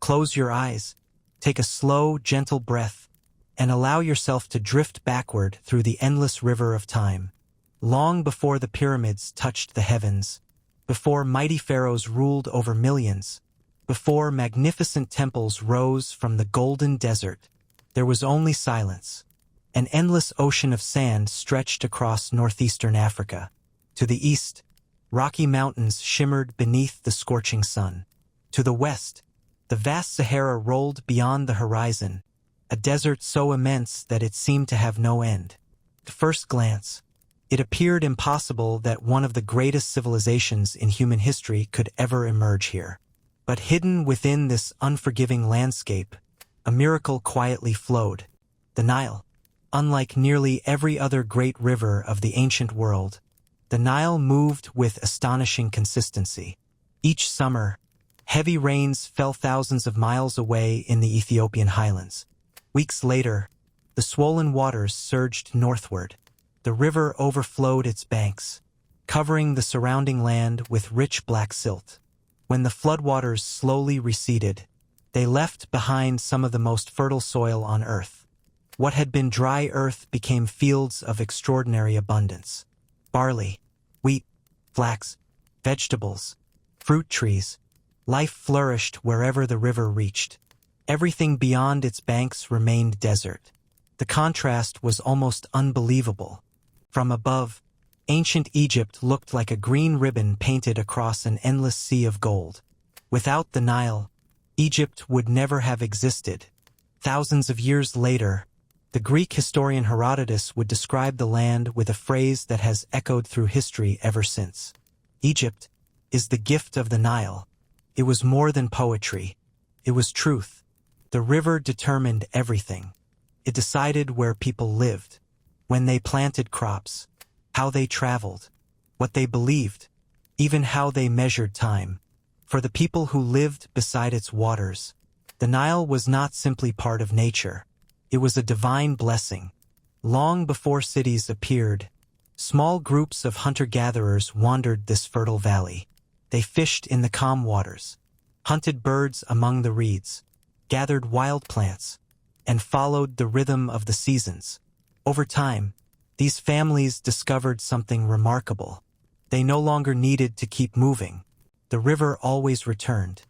Close your eyes, take a slow, gentle breath, and allow yourself to drift backward through the endless river of time. Long before the pyramids touched the heavens, before mighty pharaohs ruled over millions, before magnificent temples rose from the golden desert, there was only silence. An endless ocean of sand stretched across northeastern Africa. To the east, rocky mountains shimmered beneath the scorching sun. To the west, the vast Sahara rolled beyond the horizon, a desert so immense that it seemed to have no end. At first glance, it appeared impossible that one of the greatest civilizations in human history could ever emerge here. But hidden within this unforgiving landscape, a miracle quietly flowed. The Nile. Unlike nearly every other great river of the ancient world, the Nile moved with astonishing consistency. Each summer, heavy rains fell thousands of miles away in the Ethiopian highlands. Weeks later, the swollen waters surged northward. The river overflowed its banks, covering the surrounding land with rich black silt. When the floodwaters slowly receded, they left behind some of the most fertile soil on earth. What had been dry earth became fields of extraordinary abundance. Barley, wheat, flax, vegetables, fruit trees. Life flourished wherever the river reached. Everything beyond its banks remained desert. The contrast was almost unbelievable. From above, ancient Egypt looked like a green ribbon painted across an endless sea of gold. Without the Nile, Egypt would never have existed. Thousands of years later, the Greek historian Herodotus would describe the land with a phrase that has echoed through history ever since. Egypt is the gift of the Nile. It was more than poetry. It was truth. The river determined everything. It decided where people lived, when they planted crops, how they traveled, what they believed, even how they measured time. For the people who lived beside its waters, the Nile was not simply part of nature. It was a divine blessing. Long before cities appeared, small groups of hunter-gatherers wandered this fertile valley. They fished in the calm waters, hunted birds among the reeds, gathered wild plants, and followed the rhythm of the seasons. Over time, these families discovered something remarkable. They no longer needed to keep moving. The river always returned.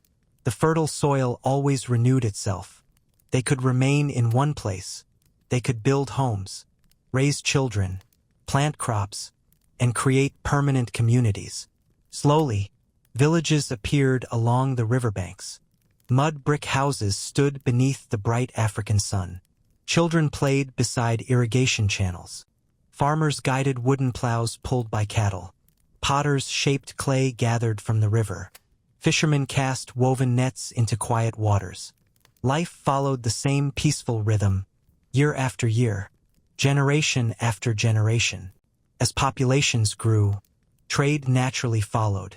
The fertile soil always renewed itself. They could remain in one place. They could build homes, raise children, plant crops, and create permanent communities. Slowly, villages appeared along the riverbanks. Mud brick houses stood beneath the bright African sun. Children played beside irrigation channels. Farmers guided wooden plows pulled by cattle. Potters shaped clay gathered from the river. Fishermen cast woven nets into quiet waters. Life followed the same peaceful rhythm, year after year, generation after generation. As populations grew, trade naturally followed.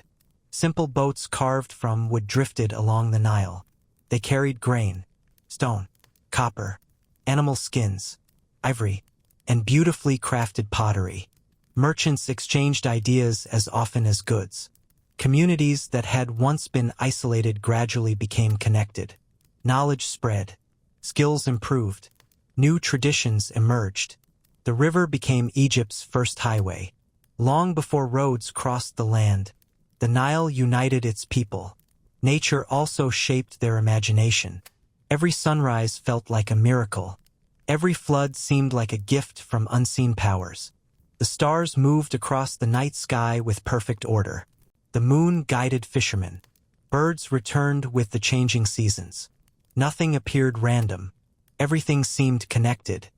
Simple boats carved from wood drifted along the Nile. They carried grain, stone, copper, animal skins, ivory, and beautifully crafted pottery. Merchants exchanged ideas as often as goods. Communities that had once been isolated gradually became connected. Knowledge spread. Skills improved. New traditions emerged. The river became Egypt's first highway. Long before roads crossed the land, the Nile united its people. Nature also shaped their imagination. Every sunrise felt like a miracle. Every flood seemed like a gift from unseen powers. The stars moved across the night sky with perfect order. The moon guided fishermen. Birds returned with the changing seasons. Nothing appeared random. Everything seemed connected.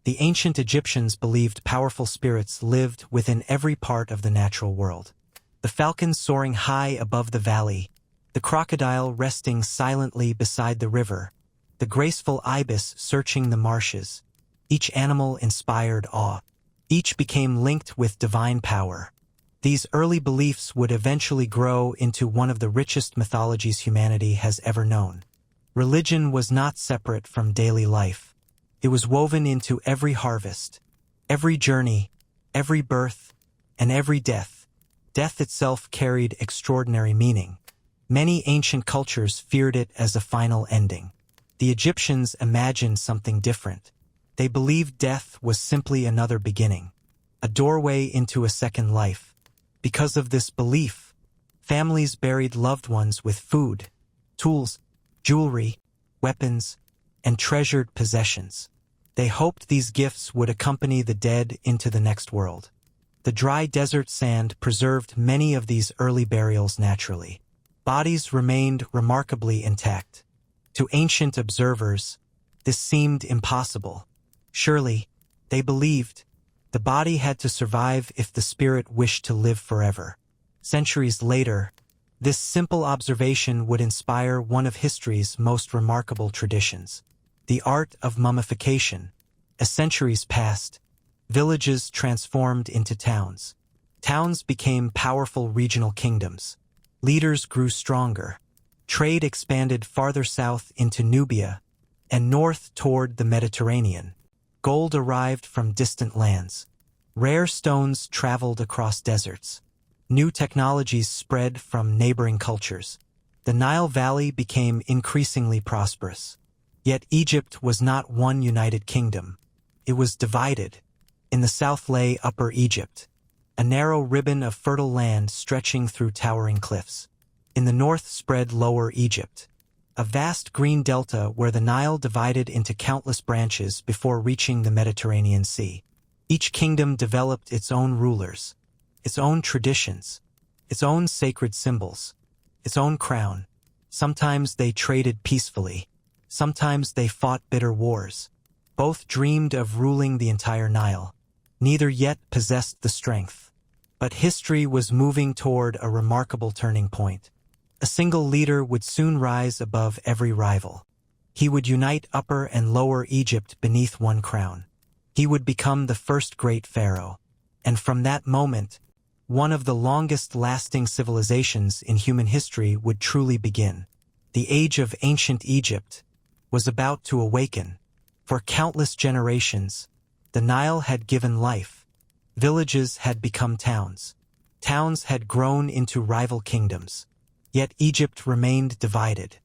The ancient Egyptians believed powerful spirits lived within every part of the natural world. The falcon soaring high above the valley, the crocodile resting silently beside the river, the graceful ibis searching the marshes. Each animal inspired awe. Each became linked with divine power. These early beliefs would eventually grow into one of the richest mythologies humanity has ever known. Religion was not separate from daily life. It was woven into every harvest, every journey, every birth, and every death. Death itself carried extraordinary meaning. Many ancient cultures feared it as a final ending. The Egyptians imagined something different. They believed death was simply another beginning, a doorway into a second life. Because of this belief, families buried loved ones with food, tools, jewelry, weapons, and treasured possessions. They hoped these gifts would accompany the dead into the next world. The dry desert sand preserved many of these early burials naturally. Bodies remained remarkably intact. To ancient observers, this seemed impossible. Surely, they believed, the body had to survive if the spirit wished to live forever. Centuries later, this simple observation would inspire one of history's most remarkable traditions, the art of mummification. As centuries passed, villages transformed into towns. Towns became powerful regional kingdoms. Leaders grew stronger. Trade expanded farther south into Nubia and north toward the Mediterranean. Gold arrived from distant lands. Rare stones traveled across deserts. New technologies spread from neighboring cultures. The Nile Valley became increasingly prosperous. Yet Egypt was not one united kingdom. It was divided. In the south lay Upper Egypt, a narrow ribbon of fertile land stretching through towering cliffs. In the north spread Lower Egypt, a vast green delta where the Nile divided into countless branches before reaching the Mediterranean Sea. Each kingdom developed its own rulers, its own traditions, its own sacred symbols, its own crown. Sometimes they traded peacefully, sometimes they fought bitter wars. Both dreamed of ruling the entire Nile. Neither yet possessed the strength. But history was moving toward a remarkable turning point. A single leader would soon rise above every rival. He would unite Upper and Lower Egypt beneath one crown. He would become the first great pharaoh. And from that moment, one of the longest-lasting civilizations in human history would truly begin. The age of ancient Egypt was about to awaken. For countless generations, the Nile had given life. Villages had become towns. Towns had grown into rival kingdoms. Yet Egypt remained divided.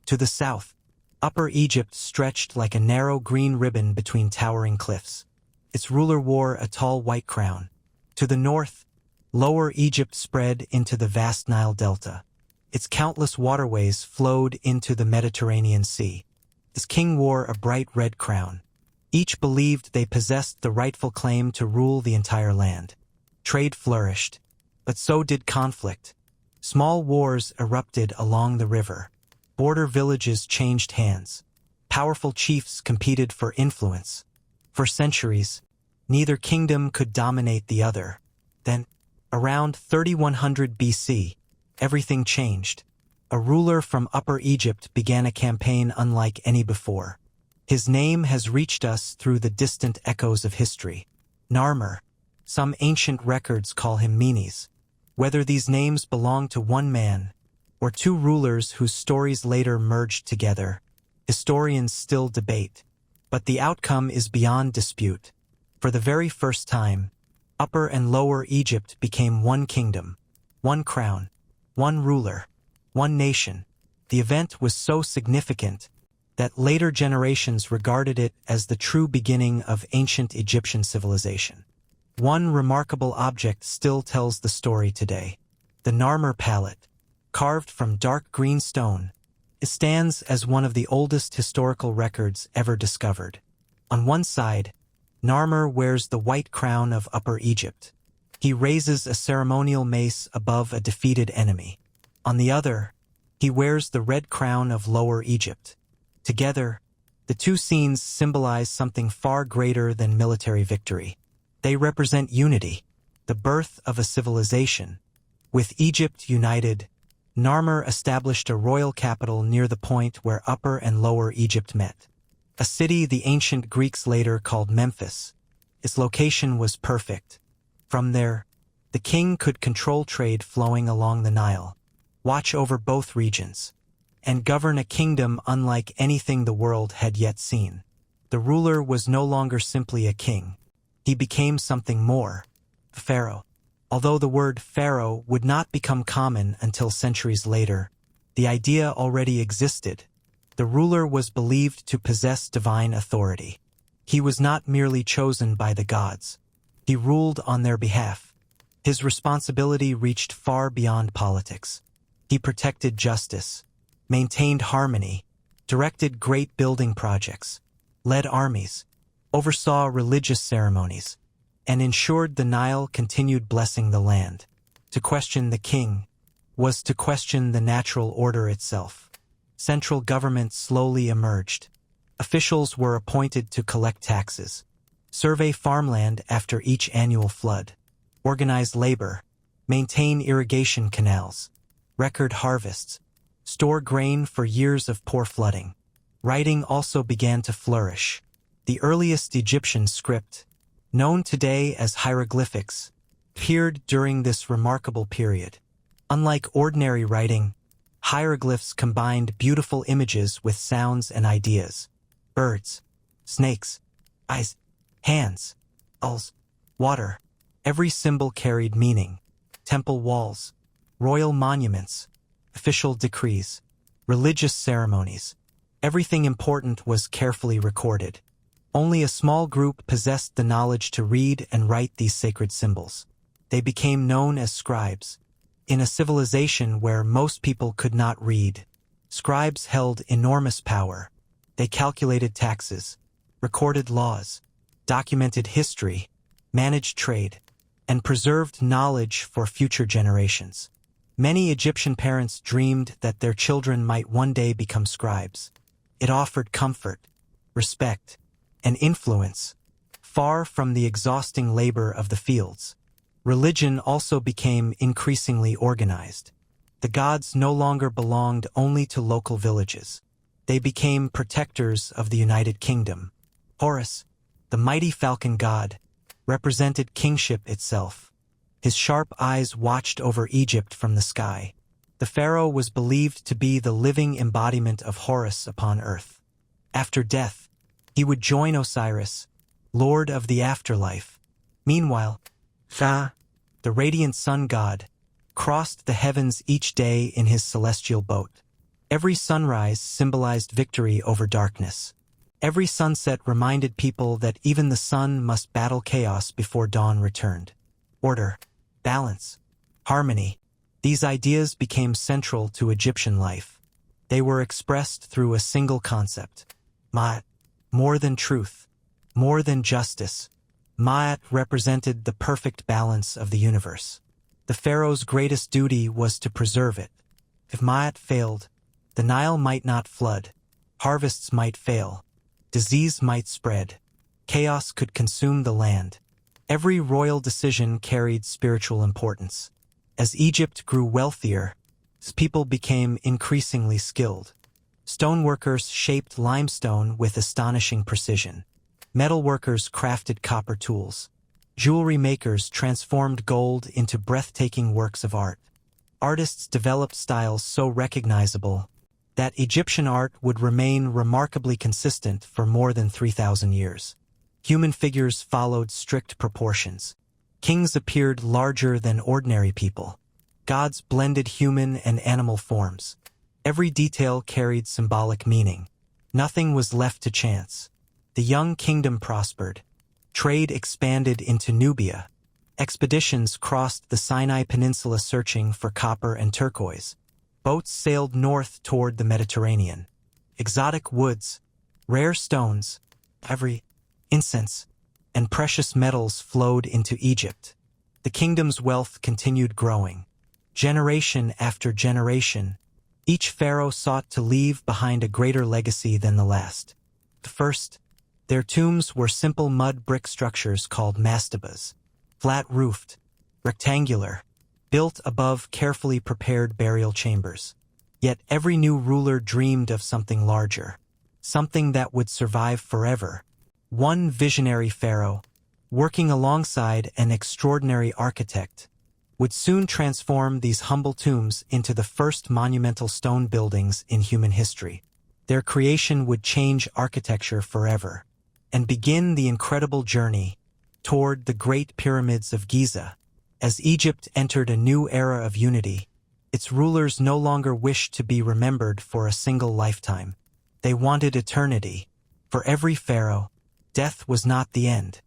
To the south, Upper Egypt stretched like a narrow green ribbon between towering cliffs. Its ruler wore a tall white crown. To the north, Lower Egypt spread into the vast Nile Delta. Its countless waterways flowed into the Mediterranean Sea. Its king wore a bright red crown. Each believed they possessed the rightful claim to rule the entire land. Trade flourished, but so did conflict. Small wars erupted along the river. Border villages changed hands. Powerful chiefs competed for influence. For centuries, neither kingdom could dominate the other. Then, around 3100 BC, everything changed. A ruler from Upper Egypt began a campaign unlike any before. His name has reached us through the distant echoes of history. Narmer. Some ancient records call him Menes. Whether these names belong to one man or two rulers whose stories later merged together, historians still debate. But the outcome is beyond dispute. For the very first time, Upper and Lower Egypt became one kingdom, one crown, one ruler, one nation. The event was so significant that later generations regarded it as the true beginning of ancient Egyptian civilization. One remarkable object still tells the story today. The Narmer palette, carved from dark green stone, it stands as one of the oldest historical records ever discovered. On one side, Narmer wears the white crown of Upper Egypt. He raises a ceremonial mace above a defeated enemy. On the other, he wears the red crown of Lower Egypt. Together, the two scenes symbolize something far greater than military victory. They represent unity, the birth of a civilization. With Egypt united, Narmer established a royal capital near the point where Upper and Lower Egypt met. A city the ancient Greeks later called Memphis. Its location was perfect. From there, the king could control trade flowing along the Nile, watch over both regions, and govern a kingdom unlike anything the world had yet seen. The ruler was no longer simply a king. He became something more, a pharaoh. Although the word pharaoh would not become common until centuries later, The idea already existed. The ruler was believed to possess divine authority. He was not merely chosen by the gods. He ruled on their behalf. His responsibility reached far beyond politics. He protected justice, maintained harmony, directed great building projects, led armies, oversaw religious ceremonies, and ensured the Nile continued blessing the land. To question the king was to question the natural order itself. Central government slowly emerged. Officials were appointed to collect taxes, survey farmland after each annual flood, organize labor, maintain irrigation canals, record harvests, store grain for years of poor flooding. Writing also began to flourish. The earliest Egyptian script, known today as hieroglyphics, appeared during this remarkable period. Unlike ordinary writing, hieroglyphs combined beautiful images with sounds and ideas. Birds, snakes, eyes, hands, owls, water. Every symbol carried meaning. Temple walls, royal monuments, official decrees, religious ceremonies. Everything important was carefully recorded. Only a small group possessed the knowledge to read and write these sacred symbols. They became known as scribes. In a civilization where most people could not read, scribes held enormous power. They calculated taxes, recorded laws, documented history, managed trade, and preserved knowledge for future generations. Many Egyptian parents dreamed that their children might one day become scribes. It offered comfort, respect, and influence, far from the exhausting labor of the fields. Religion also became increasingly organized. The gods no longer belonged only to local villages. They became protectors of the United Kingdom. Horus, the mighty falcon god, represented kingship itself. His sharp eyes watched over Egypt from the sky. The pharaoh was believed to be the living embodiment of Horus upon earth. After death, he would join Osiris, lord of the afterlife. Meanwhile, Ra, the radiant sun god, crossed the heavens each day in his celestial boat. Every sunrise symbolized victory over darkness. Every sunset reminded people that even the sun must battle chaos before dawn returned. Order, balance, harmony. These ideas became central to Egyptian life. They were expressed through a single concept. Ma'at, more than truth, more than justice. Ma'at represented the perfect balance of the universe. The pharaoh's greatest duty was to preserve it. If Ma'at failed, the Nile might not flood, harvests might fail, disease might spread, chaos could consume the land. Every royal decision carried spiritual importance. As Egypt grew wealthier, its people became increasingly skilled. Stoneworkers shaped limestone with astonishing precision. Metalworkers crafted copper tools. Jewelry makers transformed gold into breathtaking works of art. Artists developed styles so recognizable that Egyptian art would remain remarkably consistent for more than 3,000 years. Human figures followed strict proportions. Kings appeared larger than ordinary people. Gods blended human and animal forms. Every detail carried symbolic meaning. Nothing was left to chance. The young kingdom prospered. Trade expanded into Nubia. Expeditions crossed the Sinai Peninsula searching for copper and turquoise. Boats sailed north toward the Mediterranean. Exotic woods, rare stones, ivory, incense, and precious metals flowed into Egypt. The kingdom's wealth continued growing. Generation after generation, each pharaoh sought to leave behind a greater legacy than the last. First, their tombs were simple mud brick structures called mastabas, flat-roofed, rectangular, built above carefully prepared burial chambers. Yet every new ruler dreamed of something larger, something that would survive forever. One visionary pharaoh, working alongside an extraordinary architect, would soon transform these humble tombs into the first monumental stone buildings in human history. Their creation would change architecture forever and begin the incredible journey toward the Great Pyramids of Giza. As Egypt entered a new era of unity, Its rulers no longer wished to be remembered for a single lifetime. They wanted eternity. For every pharaoh, death was not the end.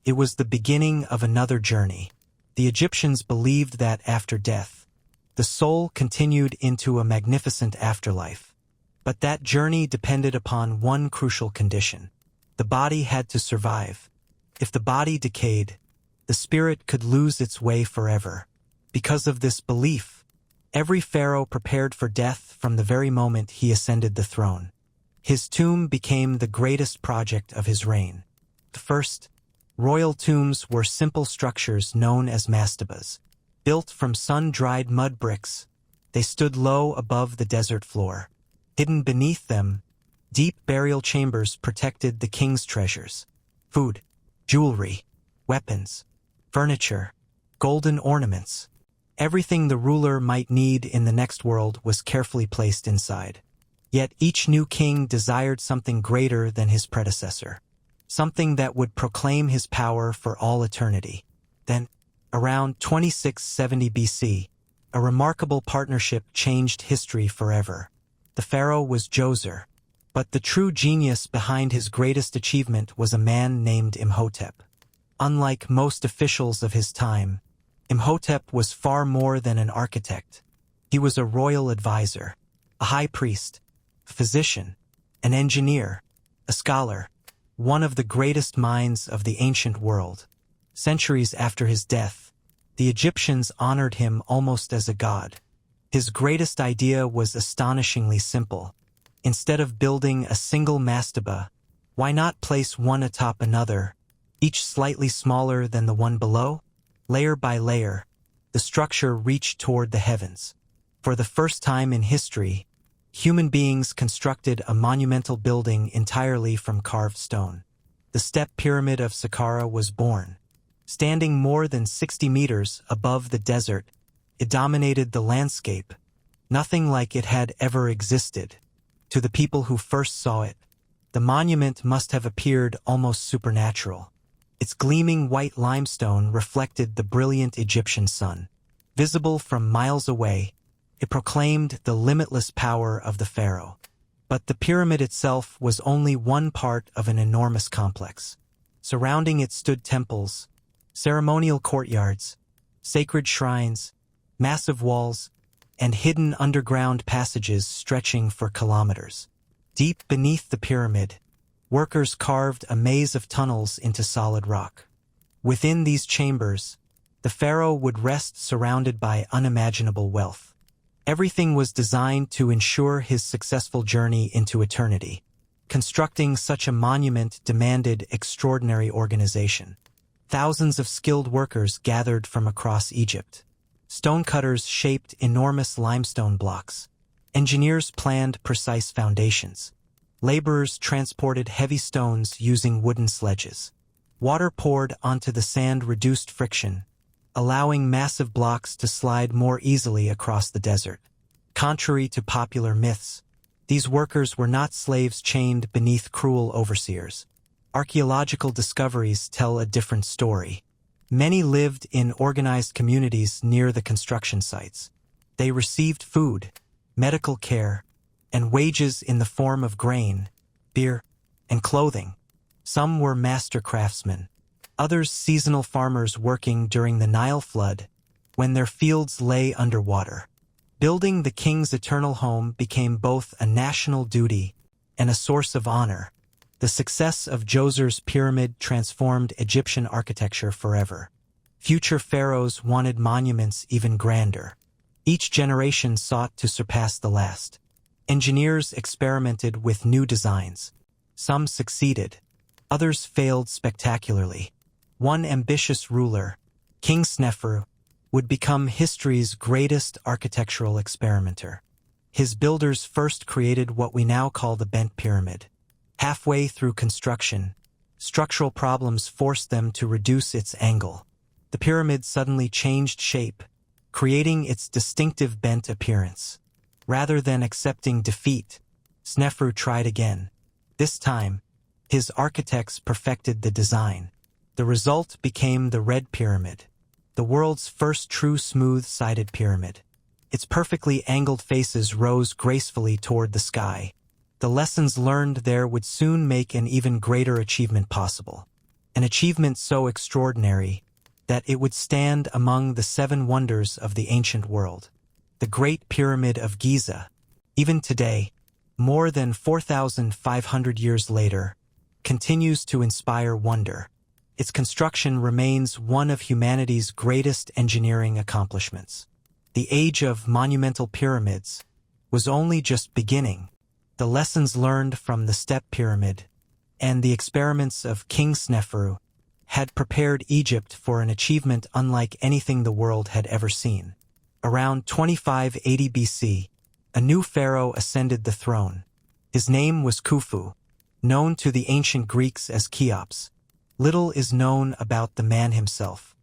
It was the beginning of another journey. The Egyptians believed that after death, the soul continued into a magnificent afterlife. But that journey depended upon one crucial condition. The body had to survive. If the body decayed, the spirit could lose its way forever. Because of this belief, every pharaoh prepared for death from the very moment he ascended the throne. His tomb became the greatest project of his reign. The first royal tombs were simple structures known as mastabas. Built from sun-dried mud bricks, they stood low above the desert floor. Hidden beneath them, deep burial chambers protected the king's treasures. Food, jewelry, weapons, furniture, golden ornaments. Everything the ruler might need in the next world was carefully placed inside. Yet each new king desired something greater than his predecessor, something that would proclaim his power for all eternity. Then, around 2670 BC, a remarkable partnership changed history forever. The pharaoh was Djoser, but the true genius behind his greatest achievement was a man named Imhotep. Unlike most officials of his time, Imhotep was far more than an architect. He was a royal advisor, a high priest, a physician, an engineer, a scholar, one of the greatest minds of the ancient world. Centuries after his death, the Egyptians honored him almost as a god. His greatest idea was astonishingly simple. Instead of building a single mastaba, why not place one atop another, each slightly smaller than the one below? Layer by layer, the structure reached toward the heavens. For the first time in history, human beings constructed a monumental building entirely from carved stone. The step pyramid of Saqqara was born. Standing more than 60 meters above the desert, it dominated the landscape. Nothing like it had ever existed. To the people who first saw it, the monument must have appeared almost supernatural. Its gleaming white limestone reflected the brilliant Egyptian sun. Visible from miles away, it proclaimed the limitless power of the pharaoh. But the pyramid itself was only one part of an enormous complex. Surrounding it stood temples, ceremonial courtyards, sacred shrines, massive walls, and hidden underground passages stretching for kilometers. Deep beneath the pyramid, workers carved a maze of tunnels into solid rock. Within these chambers, the pharaoh would rest surrounded by unimaginable wealth. Everything was designed to ensure his successful journey into eternity. Constructing such a monument demanded extraordinary organization. Thousands of skilled workers gathered from across Egypt. Stonecutters shaped enormous limestone blocks. Engineers planned precise foundations. Laborers transported heavy stones using wooden sledges. Water poured onto the sand reduced friction, allowing massive blocks to slide more easily across the desert. Contrary to popular myths, these workers were not slaves chained beneath cruel overseers. Archaeological discoveries tell a different story. Many lived in organized communities near the construction sites. They received food, medical care, and wages in the form of grain, beer, and clothing. Some were master craftsmen, others seasonal farmers working during the Nile flood, when their fields lay underwater. Building the king's eternal home became both a national duty and a source of honor. The success of Djoser's pyramid transformed Egyptian architecture forever. Future pharaohs wanted monuments even grander. Each generation sought to surpass the last. Engineers experimented with new designs. Some succeeded. Others failed spectacularly. One ambitious ruler, King Snefru, would become history's greatest architectural experimenter. His builders first created what we now call the bent pyramid. Halfway through construction, structural problems forced them to reduce its angle. The pyramid suddenly changed shape, creating its distinctive bent appearance. Rather than accepting defeat, Snefru tried again. This time, his architects perfected the design. The result became the Red Pyramid, the world's first true smooth-sided pyramid. Its perfectly angled faces rose gracefully toward the sky. The lessons learned there would soon make an even greater achievement possible. An achievement so extraordinary that it would stand among the 7 wonders of the ancient world. The Great Pyramid of Giza, even today, more than 4,500 years later, continues to inspire wonder. Its construction remains one of humanity's greatest engineering accomplishments. The age of monumental pyramids was only just beginning. The lessons learned from the Step Pyramid and the experiments of King Sneferu had prepared Egypt for an achievement unlike anything the world had ever seen. Around 2580 BC, a new pharaoh ascended the throne. His name was Khufu, known to the ancient Greeks as Cheops. Little is known about the man himself.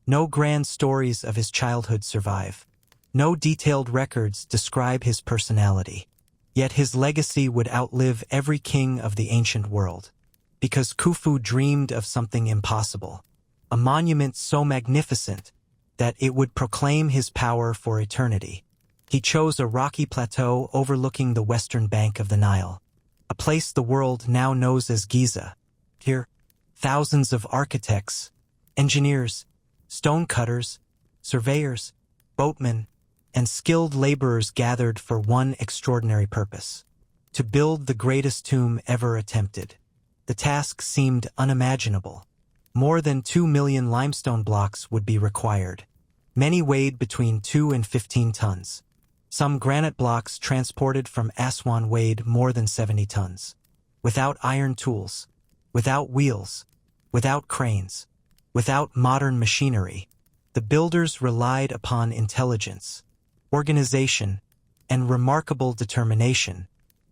No grand stories of his childhood survive. No detailed records describe his personality. Yet his legacy would outlive every king of the ancient world. Because Khufu dreamed of something impossible. A monument so magnificent that it would proclaim his power for eternity. He chose a rocky plateau overlooking the western bank of the Nile, a place the world now knows as Giza. Here, thousands of architects, engineers, stonecutters, surveyors, boatmen, and skilled laborers gathered for one extraordinary purpose: to build the greatest tomb ever attempted. The task seemed unimaginable. More than 2 million limestone blocks would be required. Many weighed between 2 and 15 tons. Some granite blocks transported from Aswan weighed more than 70 tons. Without iron tools, without wheels, without cranes, without modern machinery, the builders relied upon intelligence, organization, and remarkable determination.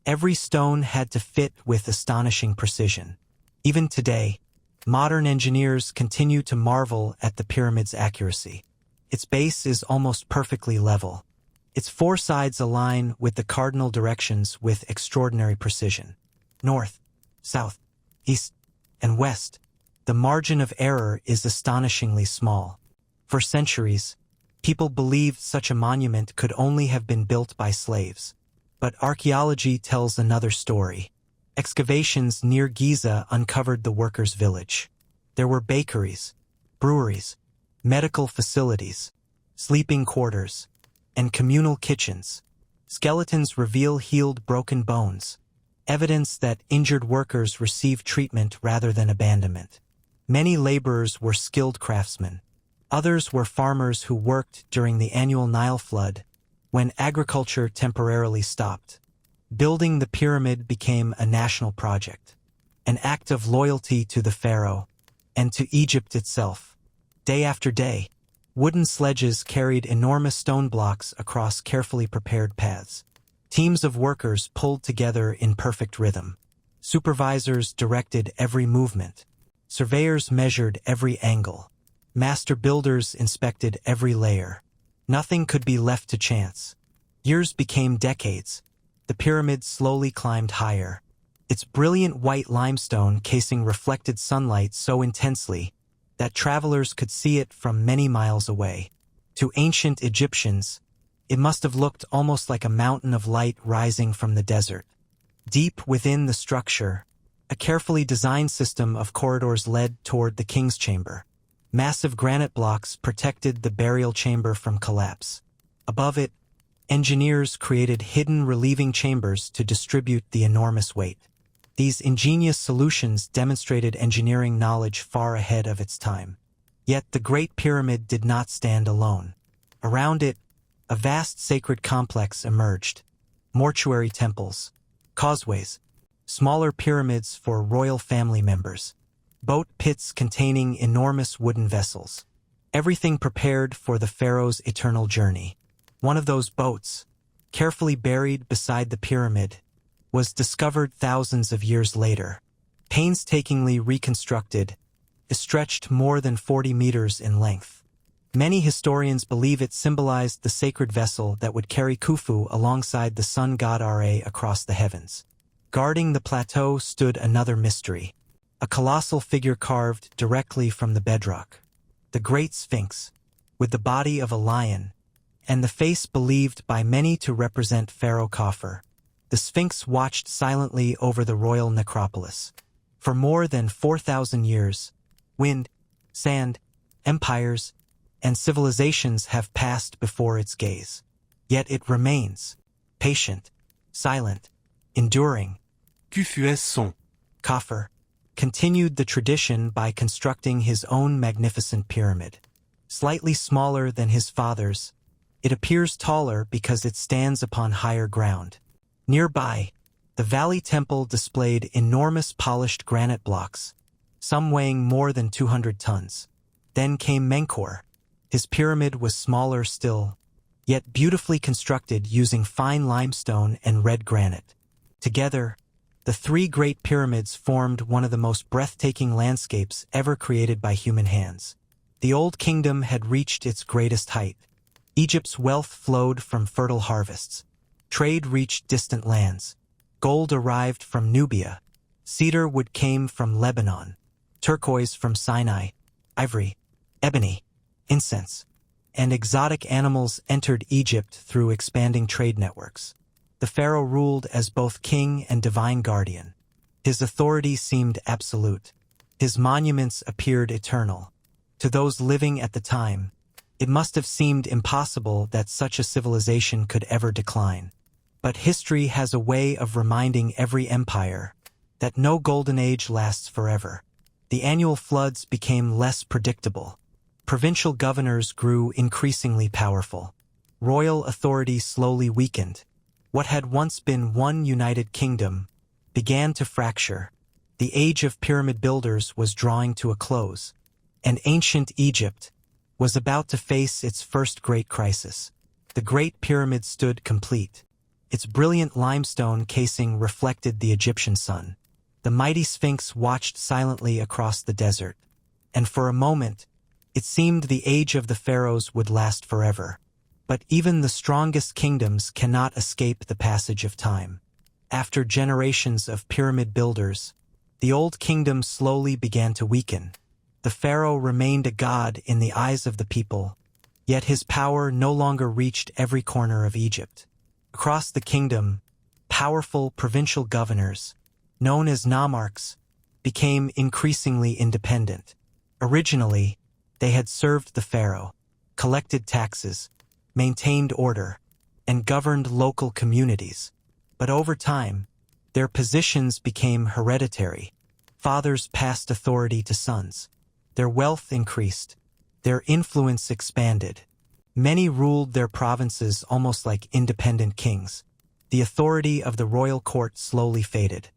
Every stone had to fit with astonishing precision. Even today, modern engineers continue to marvel at the pyramid's accuracy. Its base is almost perfectly level. Its 4 sides align with the cardinal directions with extraordinary precision. North, south, east, and west. The margin of error is astonishingly small. For centuries, people believed such a monument could only have been built by slaves. But archaeology tells another story. Excavations near Giza uncovered the workers' village. There were bakeries, breweries, medical facilities, sleeping quarters, and communal kitchens. Skeletons reveal healed broken bones, evidence that injured workers received treatment rather than abandonment. Many laborers were skilled craftsmen. Others were farmers who worked during the annual Nile flood, when agriculture temporarily stopped. Building the pyramid became a national project, an act of loyalty to the pharaoh and to Egypt itself. Day after day, wooden sledges carried enormous stone blocks across carefully prepared paths. Teams of workers pulled together in perfect rhythm. Supervisors directed every movement. Surveyors measured every angle. Master builders inspected every layer. Nothing could be left to chance. Years became decades. The pyramid slowly climbed higher. Its brilliant white limestone casing reflected sunlight so intensely that travelers could see it from many miles away. To ancient Egyptians, it must have looked almost like a mountain of light rising from the desert. Deep within the structure, a carefully designed system of corridors led toward the king's chamber. Massive granite blocks protected the burial chamber from collapse. Above it, engineers created hidden relieving chambers to distribute the enormous weight. These ingenious solutions demonstrated engineering knowledge far ahead of its time. Yet the Great Pyramid did not stand alone. Around it, a vast sacred complex emerged. Mortuary temples, causeways, smaller pyramids for royal family members, boat pits containing enormous wooden vessels. Everything prepared for the pharaoh's eternal journey. One of those boats, carefully buried beside the pyramid, was discovered thousands of years later. Painstakingly reconstructed, it stretched more than 40 meters in length. Many historians believe it symbolized the sacred vessel that would carry Khufu alongside the sun god Ra across the heavens. Guarding the plateau stood another mystery, a colossal figure carved directly from the bedrock. The Great Sphinx, with the body of a lion and the face believed by many to represent Pharaoh Khufu. The Sphinx watched silently over the royal necropolis. For more than 4,000 years, wind, sand, empires, and civilizations have passed before its gaze. Yet it remains, patient, silent, enduring. Khufu continued the tradition by constructing his own magnificent pyramid. Slightly smaller than his father's, it appears taller because it stands upon higher ground. Nearby, the Valley Temple displayed enormous polished granite blocks, some weighing more than 200 tons. Then came Menkaure. His pyramid was smaller still, yet beautifully constructed using fine limestone and red granite. Together, the three great pyramids formed one of the most breathtaking landscapes ever created by human hands. The Old Kingdom had reached its greatest height. Egypt's wealth flowed from fertile harvests. Trade reached distant lands. Gold arrived from Nubia. Cedar wood came from Lebanon. Turquoise from Sinai. Ivory, ebony, incense, and exotic animals entered Egypt through expanding trade networks. The pharaoh ruled as both king and divine guardian. His authority seemed absolute. His monuments appeared eternal. To those living at the time, it must have seemed impossible that such a civilization could ever decline. But history has a way of reminding every empire that no golden age lasts forever. The annual floods became less predictable. Provincial governors grew increasingly powerful. Royal authority slowly weakened. What had once been one united kingdom began to fracture. The age of pyramid builders was drawing to a close, and ancient Egypt was about to face its first great crisis. The Great Pyramid stood complete. Its brilliant limestone casing reflected the Egyptian sun. The mighty Sphinx watched silently across the desert, and for a moment, it seemed the age of the pharaohs would last forever. But even the strongest kingdoms cannot escape the passage of time. After generations of pyramid builders, the old kingdom slowly began to weaken. The pharaoh remained a god in the eyes of the people, yet his power no longer reached every corner of Egypt. Across the kingdom, powerful provincial governors, known as nomarchs, became increasingly independent. Originally, they had served the pharaoh, collected taxes, maintained order, and governed local communities. But over time, their positions became hereditary. Fathers passed authority to sons. Their wealth increased. Their influence expanded. Many ruled their provinces almost like independent kings. The authority of the royal court slowly faded.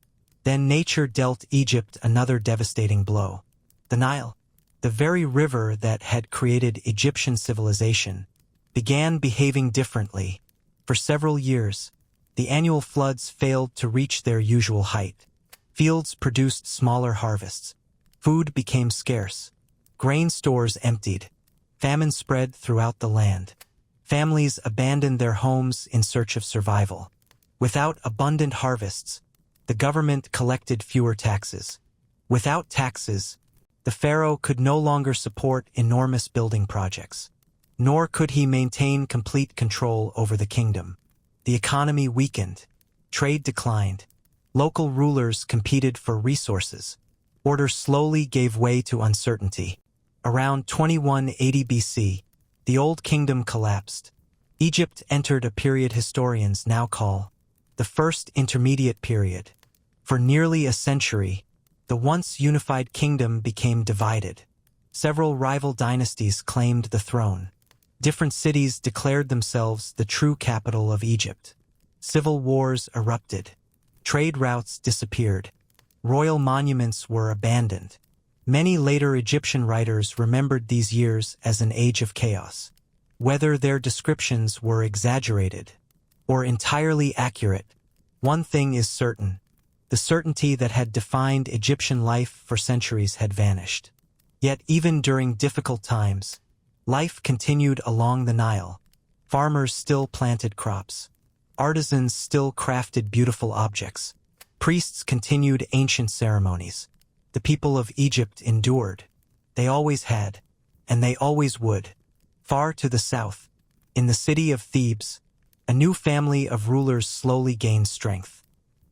Then nature dealt Egypt another devastating blow. The Nile, the very river that had created Egyptian civilization, began behaving differently. For several years, the annual floods failed to reach their usual height. Fields produced smaller harvests. Food became scarce. Grain stores emptied. Famine spread throughout the land. Families abandoned their homes in search of survival. Without abundant harvests, the government collected fewer taxes. Without taxes, the pharaoh could no longer support enormous building projects. Nor could he maintain complete control over the kingdom. The economy weakened. Trade declined. Local rulers competed for resources. Order slowly gave way to uncertainty. Around 2180 BC, the Old Kingdom collapsed. Egypt entered a period historians now call the First Intermediate Period. For nearly a century, the once unified kingdom became divided. Several rival dynasties claimed the throne. Different cities declared themselves the true capital of Egypt. Civil wars erupted. Trade routes disappeared. Royal monuments were abandoned. Many later Egyptian writers remembered these years as an age of chaos. Whether their descriptions were exaggerated or entirely accurate, one thing is certain. The certainty that had defined Egyptian life for centuries had vanished. Yet even during difficult times, life continued along the Nile. Farmers still planted crops. Artisans still crafted beautiful objects. Priests continued ancient ceremonies. The people of Egypt endured. They always had, and they always would. Far to the south, In the city of Thebes, a new family of rulers slowly gained strength.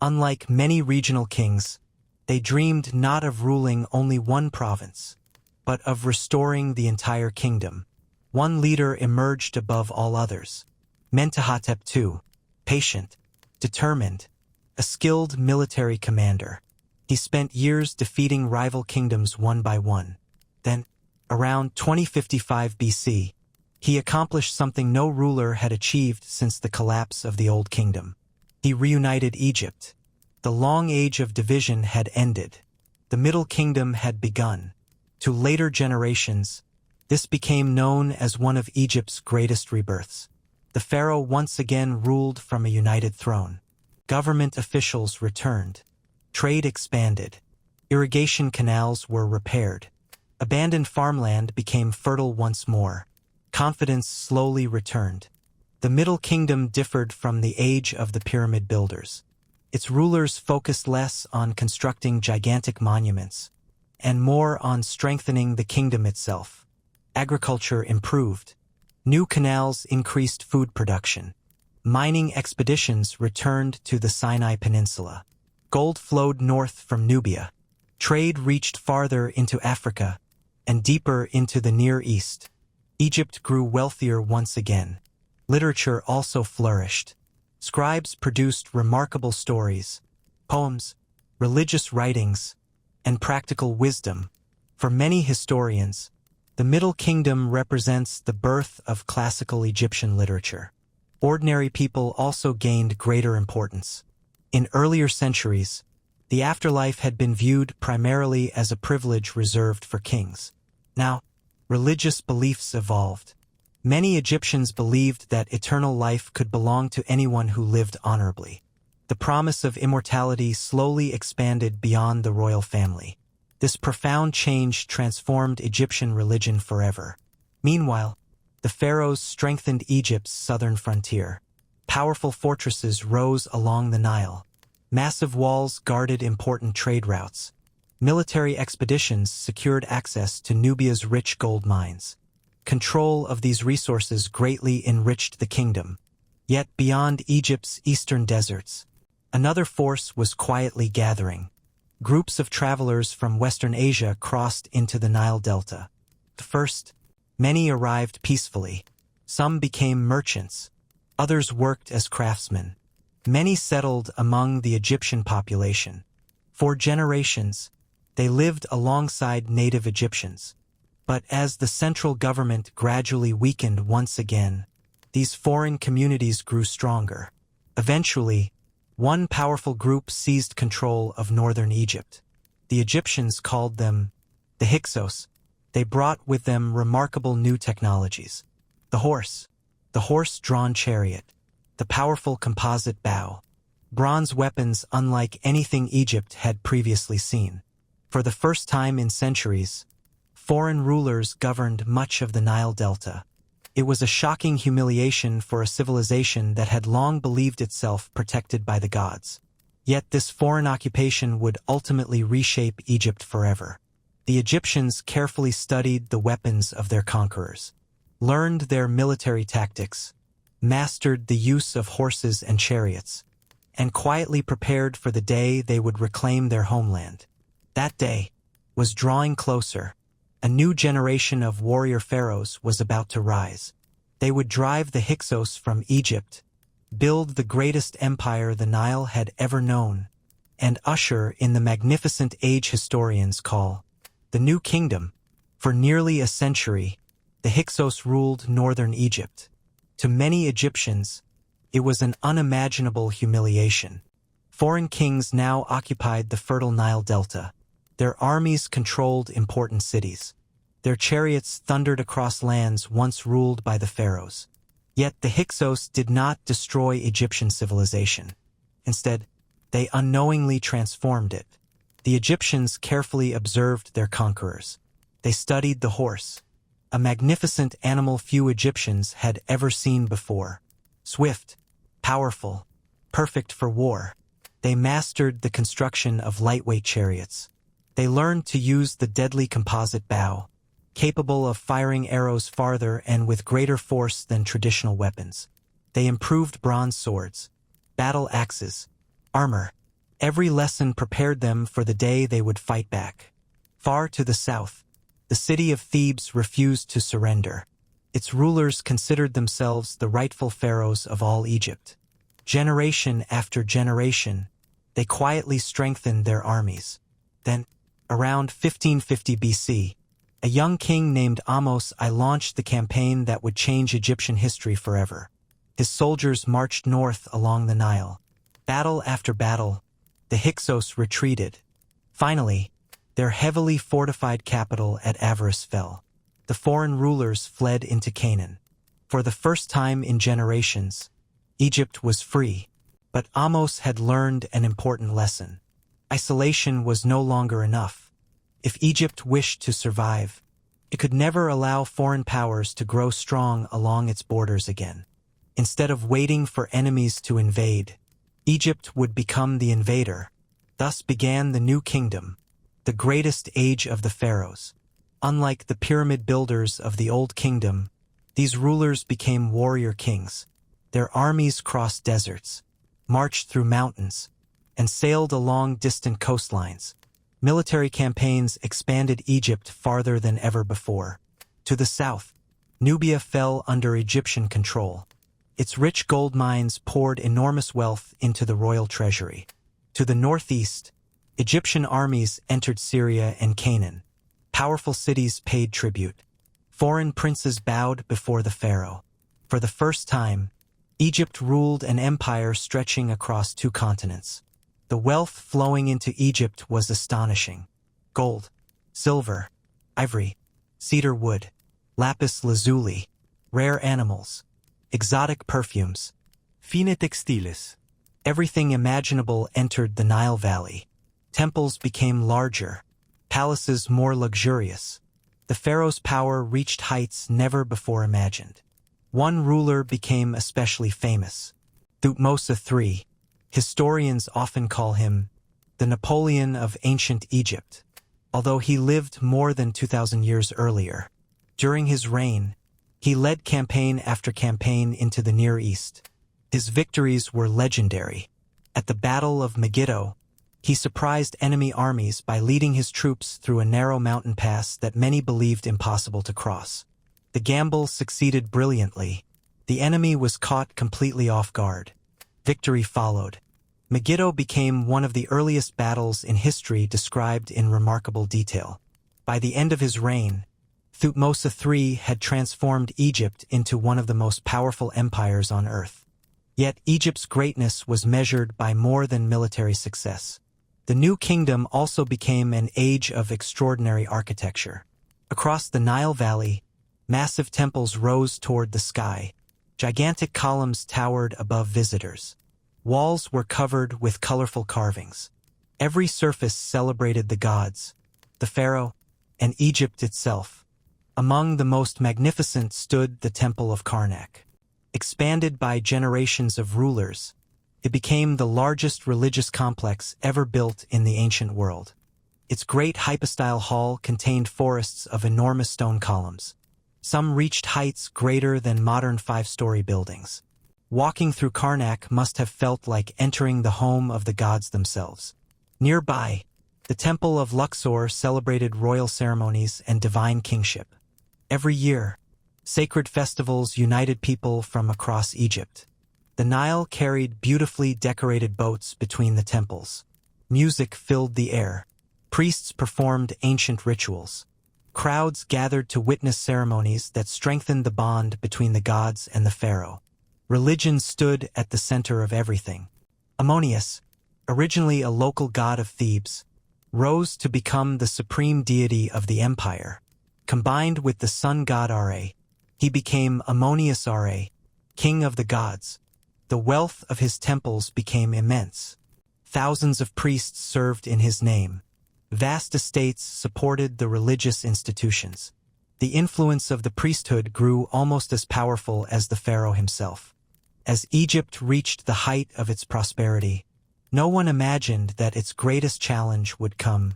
Unlike many regional kings, they dreamed not of ruling only one province, but of restoring the entire kingdom. One leader emerged above all others. Mentuhotep II, patient, determined, a skilled military commander. He spent years defeating rival kingdoms one by one. Then, around 2055 BC, he accomplished something no ruler had achieved since the collapse of the Old Kingdom. He reunited Egypt. The long age of division had ended. The Middle Kingdom had begun. To later generations, this became known as one of Egypt's greatest rebirths. The pharaoh once again ruled from a united throne. Government officials returned. Trade expanded. Irrigation canals were repaired. Abandoned farmland became fertile once more. Confidence slowly returned. The Middle Kingdom differed from the age of the pyramid builders. Its rulers focused less on constructing gigantic monuments and more on strengthening the kingdom itself. Agriculture improved. New canals increased food production. Mining expeditions returned to the Sinai Peninsula. Gold flowed north from Nubia. Trade reached farther into Africa and deeper into the Near East. Egypt grew wealthier once again. Literature also flourished. Scribes produced remarkable stories, poems, religious writings, and practical wisdom. For many historians, the Middle Kingdom represents the birth of classical Egyptian literature. Ordinary people also gained greater importance. In earlier centuries, the afterlife had been viewed primarily as a privilege reserved for kings. Now, religious beliefs evolved. Many Egyptians believed that eternal life could belong to anyone who lived honorably. The promise of immortality slowly expanded beyond the royal family. This profound change transformed Egyptian religion forever. Meanwhile, the pharaohs strengthened Egypt's southern frontier. Powerful fortresses rose along the Nile. Massive walls guarded important trade routes. Military expeditions secured access to Nubia's rich gold mines. Control of these resources greatly enriched the kingdom. Yet beyond Egypt's eastern deserts, another force was quietly gathering. Groups of travelers from Western Asia crossed into the Nile Delta. At first, many arrived peacefully. Some became merchants. Others worked as craftsmen. Many settled among the Egyptian population. For generations, they lived alongside native Egyptians. But as the central government gradually weakened once again, these foreign communities grew stronger. Eventually, one powerful group seized control of northern Egypt. The Egyptians called them the Hyksos. They brought with them remarkable new technologies. The horse-drawn chariot, the powerful composite bow, bronze weapons unlike anything Egypt had previously seen. For the first time in centuries, foreign rulers governed much of the Nile Delta. It was a shocking humiliation for a civilization that had long believed itself protected by the gods. Yet this foreign occupation would ultimately reshape Egypt forever. The Egyptians carefully studied the weapons of their conquerors, learned their military tactics, mastered the use of horses and chariots, and quietly prepared for the day they would reclaim their homeland. That day was drawing closer. A new generation of warrior pharaohs was about to rise. They would drive the Hyksos from Egypt, build the greatest empire the Nile had ever known, and usher in the magnificent age historians call the New Kingdom. For nearly a century, the Hyksos ruled northern Egypt. To many Egyptians, it was an unimaginable humiliation. Foreign kings now occupied the fertile Nile Delta. Their armies controlled important cities. Their chariots thundered across lands once ruled by the pharaohs. Yet the Hyksos did not destroy Egyptian civilization. Instead, they unknowingly transformed it. The Egyptians carefully observed their conquerors. They studied the horse, a magnificent animal few Egyptians had ever seen before. Swift, powerful, perfect for war. They mastered the construction of lightweight chariots. They learned to use the deadly composite bow, capable of firing arrows farther and with greater force than traditional weapons. They improved bronze swords, battle axes, armor. Every lesson prepared them for the day they would fight back. Far to the south, the city of Thebes refused to surrender. Its rulers considered themselves the rightful pharaohs of all Egypt. Generation after generation, they quietly strengthened their armies. Then, around 1550 BC, a young king named Ahmose I launched the campaign that would change Egyptian history forever. His soldiers marched north along the Nile. Battle after battle, the Hyksos retreated. Finally, their heavily fortified capital at Avaris fell. The foreign rulers fled into Canaan. For the first time in generations, Egypt was free. But Ahmose had learned an important lesson. Isolation was no longer enough. If Egypt wished to survive, it could never allow foreign powers to grow strong along its borders again. Instead of waiting for enemies to invade, Egypt would become the invader. Thus began the new kingdom, the greatest age of the pharaohs. Unlike the pyramid builders of the Old Kingdom, these rulers became warrior kings. Their armies crossed deserts, marched through mountains, and sailed along distant coastlines. Military campaigns expanded Egypt farther than ever before. To the south, Nubia fell under Egyptian control. Its rich gold mines poured enormous wealth into the royal treasury. To the northeast, Egyptian armies entered Syria and Canaan. Powerful cities paid tribute. Foreign princes bowed before the pharaoh. For the first time, Egypt ruled an empire stretching across 2 continents. The wealth flowing into Egypt was astonishing. Gold, silver, ivory, cedar wood, lapis lazuli, rare animals, exotic perfumes, fine textiles. Everything imaginable entered the Nile Valley. Temples became larger, palaces more luxurious. The pharaoh's power reached heights never before imagined. One ruler became especially famous, Thutmose III. Historians often call him the Napoleon of ancient Egypt, although he lived more than 2,000 years earlier. During his reign, he led campaign after campaign into the Near East. His victories were legendary. At the Battle of Megiddo, he surprised enemy armies by leading his troops through a narrow mountain pass that many believed impossible to cross. The gamble succeeded brilliantly. The enemy was caught completely off guard. Victory followed. Megiddo became one of the earliest battles in history described in remarkable detail. By the end of his reign, Thutmose III had transformed Egypt into one of the most powerful empires on earth. Yet Egypt's greatness was measured by more than military success. The new kingdom also became an age of extraordinary architecture. Across the Nile Valley, massive temples rose toward the sky. Gigantic columns towered above visitors. Walls were covered with colorful carvings. Every surface celebrated the gods, the pharaoh, and Egypt itself. Among the most magnificent stood the Temple of Karnak. Expanded by generations of rulers, it became the largest religious complex ever built in the ancient world. Its great hypostyle hall contained forests of enormous stone columns. Some reached heights greater than modern 5-story buildings. Walking through Karnak must have felt like entering the home of the gods themselves. Nearby, the Temple of Luxor celebrated royal ceremonies and divine kingship. Every year, sacred festivals united people from across Egypt. The Nile carried beautifully decorated boats between the temples. Music filled the air. Priests performed ancient rituals. Crowds gathered to witness ceremonies that strengthened the bond between the gods and the pharaoh. Religion stood at the center of everything. Ammonius, originally a local god of Thebes, rose to become the supreme deity of the empire. Combined with the sun god Ra, he became Ammonius Ra, king of the gods. The wealth of his temples became immense. Thousands of priests served in his name. Vast estates supported the religious institutions. The influence of the priesthood grew almost as powerful as the pharaoh himself. As Egypt reached the height of its prosperity, no one imagined that its greatest challenge would come,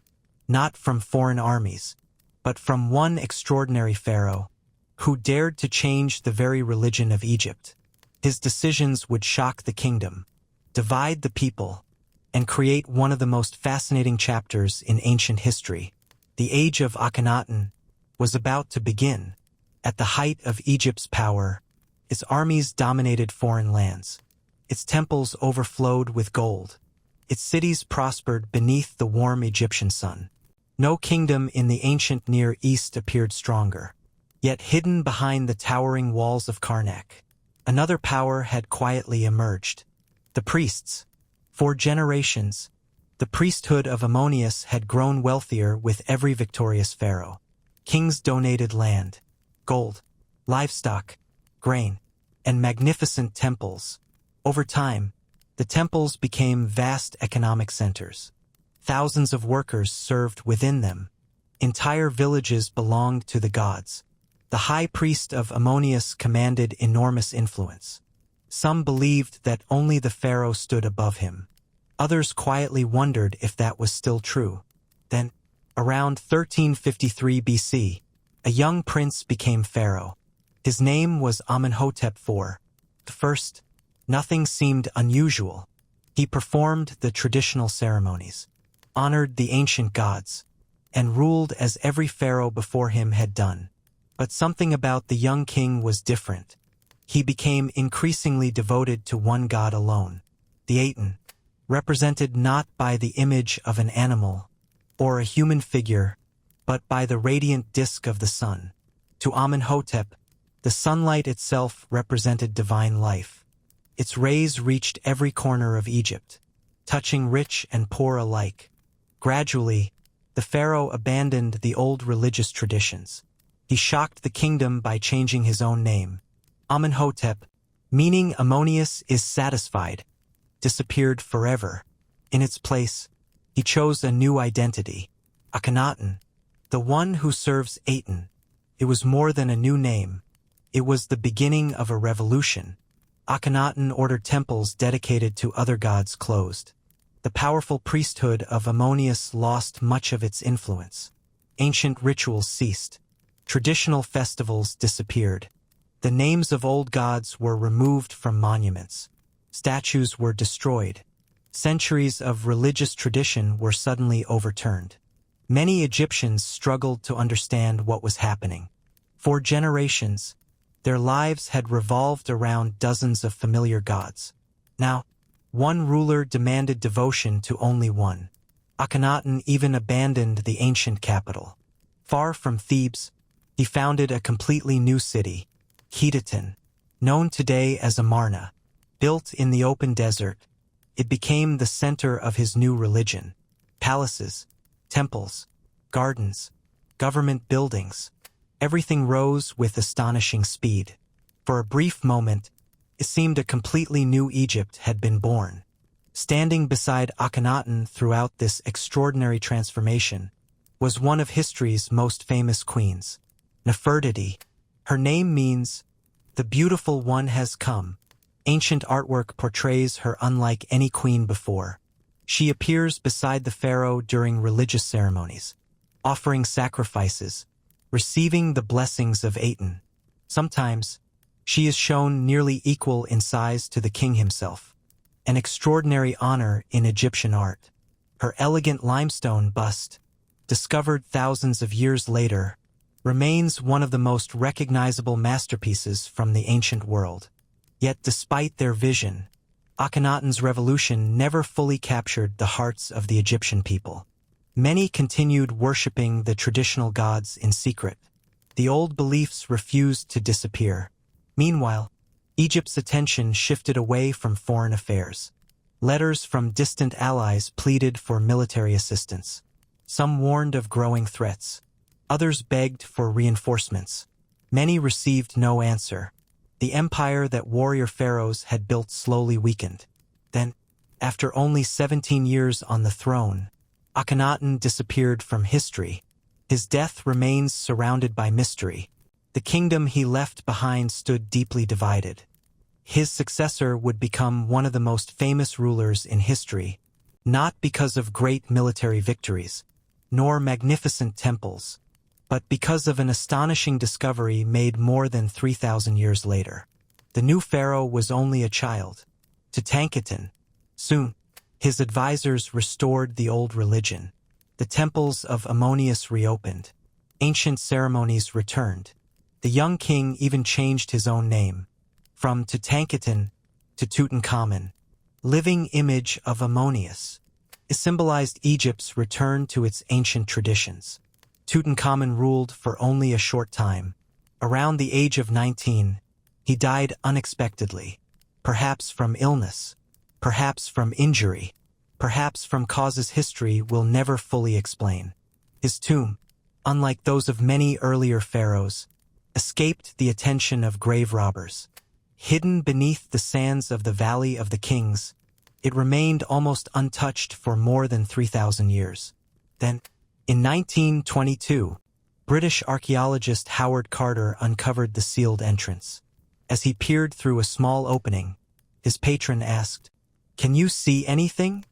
not from foreign armies, but from one extraordinary pharaoh who dared to change the very religion of Egypt. His decisions would shock the kingdom, divide the people, and create one of the most fascinating chapters in ancient history. The age of Akhenaten was about to begin. At the height of Egypt's power, its armies dominated foreign lands. Its temples overflowed with gold. Its cities prospered beneath the warm Egyptian sun. No kingdom in the ancient Near East appeared stronger. Yet hidden behind the towering walls of Karnak, another power had quietly emerged. The priests. For generations, the priesthood of Ammonius had grown wealthier with every victorious pharaoh. Kings donated land, gold, livestock, grain, and magnificent temples. Over time, the temples became vast economic centers. Thousands of workers served within them. Entire villages belonged to the gods. The high priest of Ammonius commanded enormous influence. Some believed that only the pharaoh stood above him. Others quietly wondered if that was still true. Then, around 1353 BC, a young prince became pharaoh. His name was Imhotep IV. At first, nothing seemed unusual. He performed the traditional ceremonies, honored the ancient gods, and ruled as every pharaoh before him had done. But something about the young king was different. He became increasingly devoted to one god alone, the Aten, represented not by the image of an animal or a human figure, but by the radiant disk of the sun. To Amenhotep, the sunlight itself represented divine life. Its rays reached every corner of Egypt, touching rich and poor alike. Gradually, the pharaoh abandoned the old religious traditions. He shocked the kingdom by changing his own name. Amenhotep, meaning Ammonius is satisfied, disappeared forever. In its place, he chose a new identity, Akhenaten, the one who serves Aten. It was more than a new name. It was the beginning of a revolution. Akhenaten ordered temples dedicated to other gods closed. The powerful priesthood of Ammonius lost much of its influence. Ancient rituals ceased. Traditional festivals disappeared. The names of old gods were removed from monuments. Statues were destroyed. Centuries of religious tradition were suddenly overturned. Many Egyptians struggled to understand what was happening. For generations, their lives had revolved around dozens of familiar gods. Now, one ruler demanded devotion to only one. Akhenaten even abandoned the ancient capital. Far from Thebes, he founded a completely new city, Akhenaten, known today as Amarna. Built in the open desert, it became the center of his new religion. Palaces, temples, gardens, government buildings, everything rose with astonishing speed. For a brief moment, it seemed a completely new Egypt had been born. Standing beside Akhenaten throughout this extraordinary transformation was one of history's most famous queens, Nefertiti. Her name means, "The Beautiful One has come." Ancient artwork portrays her unlike any queen before. She appears beside the pharaoh during religious ceremonies, offering sacrifices, receiving the blessings of Aten. Sometimes, she is shown nearly equal in size to the king himself, an extraordinary honor in Egyptian art. Her elegant limestone bust, discovered thousands of years later, remains one of the most recognizable masterpieces from the ancient world. Yet despite their vision, Akhenaten's revolution never fully captured the hearts of the Egyptian people. Many continued worshipping the traditional gods in secret. The old beliefs refused to disappear. Meanwhile, Egypt's attention shifted away from foreign affairs. Letters from distant allies pleaded for military assistance. Some warned of growing threats. Others begged for reinforcements. Many received no answer. The empire that warrior pharaohs had built slowly weakened. Then, after only 17 years on the throne, Akhenaten disappeared from history. His death remains surrounded by mystery. The kingdom he left behind stood deeply divided. His successor would become one of the most famous rulers in history, not because of great military victories, nor magnificent temples, but because of an astonishing discovery made more than 3,000 years later. The new pharaoh was only a child. Tutankhamun. Soon, his advisors restored the old religion. The temples of Ammonius reopened. Ancient ceremonies returned. The young king even changed his own name, from Tutankhamun to Tutankhamun. Living image of Ammonius. It symbolized Egypt's return to its ancient traditions. Tutankhamun ruled for only a short time. Around the age of 19, he died unexpectedly, perhaps from illness, perhaps from injury, perhaps from causes history will never fully explain. His tomb, unlike those of many earlier pharaohs, escaped the attention of grave robbers. Hidden beneath the sands of the Valley of the Kings, it remained almost untouched for more than 3,000 years. Then, in 1922, British archaeologist Howard Carter uncovered the sealed entrance. As he peered through a small opening, his patron asked, "Can you see anything?"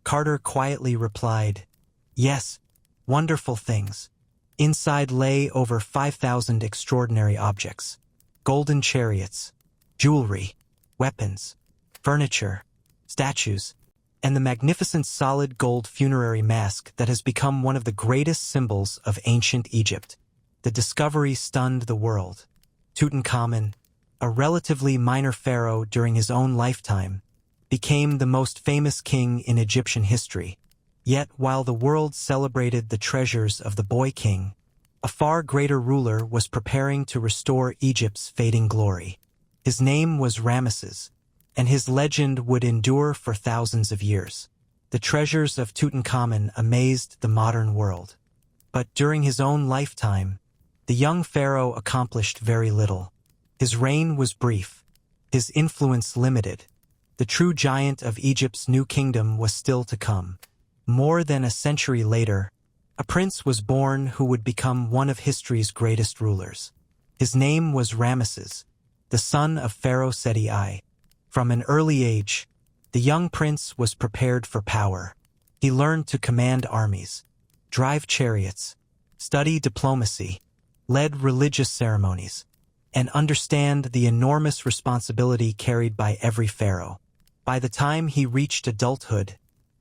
Carter quietly replied, "Yes, wonderful things." Inside lay over 5,000 extraordinary objects: golden chariots, jewelry, weapons, furniture, statues, and the magnificent solid gold funerary mask that has become one of the greatest symbols of ancient Egypt. The discovery stunned the world. Tutankhamun, a relatively minor pharaoh during his own lifetime, became the most famous king in Egyptian history. Yet while the world celebrated the treasures of the boy king, a far greater ruler was preparing to restore Egypt's fading glory. His name was Ramesses, and his legend would endure for thousands of years. The treasures of Tutankhamun amazed the modern world. But during his own lifetime, the young pharaoh accomplished very little. His reign was brief, his influence limited. The true giant of Egypt's new kingdom was still to come. More than a century later, a prince was born who would become one of history's greatest rulers. His name was Ramesses, the son of Pharaoh Seti I. From an early age, the young prince was prepared for power. He learned to command armies, drive chariots, study diplomacy, led religious ceremonies, and understand the enormous responsibility carried by every pharaoh. By the time he reached adulthood,